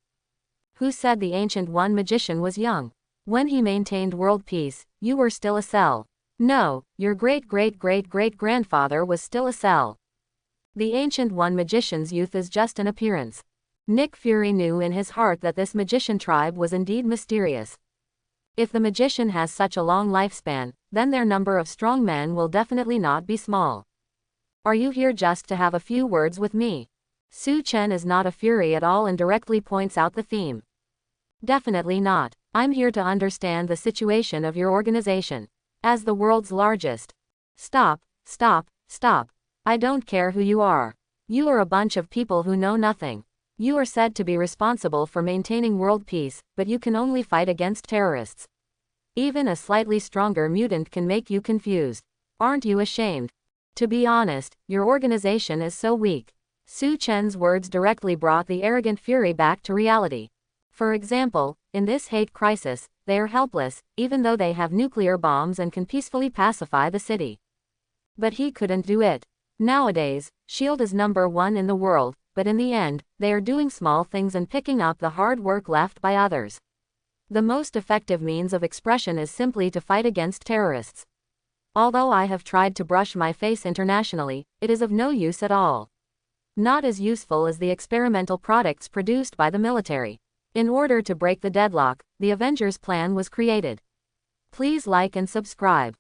[SPEAKER 1] Who said the Ancient One magician was young? When he maintained world peace, you were still a cell. No, your great-great-great-great-grandfather was still a cell. The Ancient One magician's youth is just an appearance. Nick Fury knew in his heart that this magician tribe was indeed mysterious. If the magician has such a long lifespan, then their number of strong men will definitely not be small. Are you here just to have a few words with me? Su Chen is not a Fury at all and directly points out the theme. Definitely not. I'm here to understand the situation of your organization. As the world's largest. Stop, stop, stop. I don't care who you are. You are a bunch of people who know nothing. You are said to be responsible for maintaining world peace, but you can only fight against terrorists. Even a slightly stronger mutant can make you confused. Aren't you ashamed? To be honest, your organization is so weak. Su Chen's words directly brought the arrogant Fury back to reality. For example, in this hate crisis, they are helpless, even though they have nuclear bombs and can peacefully pacify the city. But he couldn't do it. Nowadays, S.H.I.E.L.D. is number one in the world, but in the end, they are doing small things and picking up the hard work left by others. The most effective means of expression is simply to fight against terrorists. Although I have tried to brush my face internationally, it is of no use at all. Not as useful as the experimental products produced by the military. In order to break the deadlock, the Avengers plan was created. Please like and subscribe.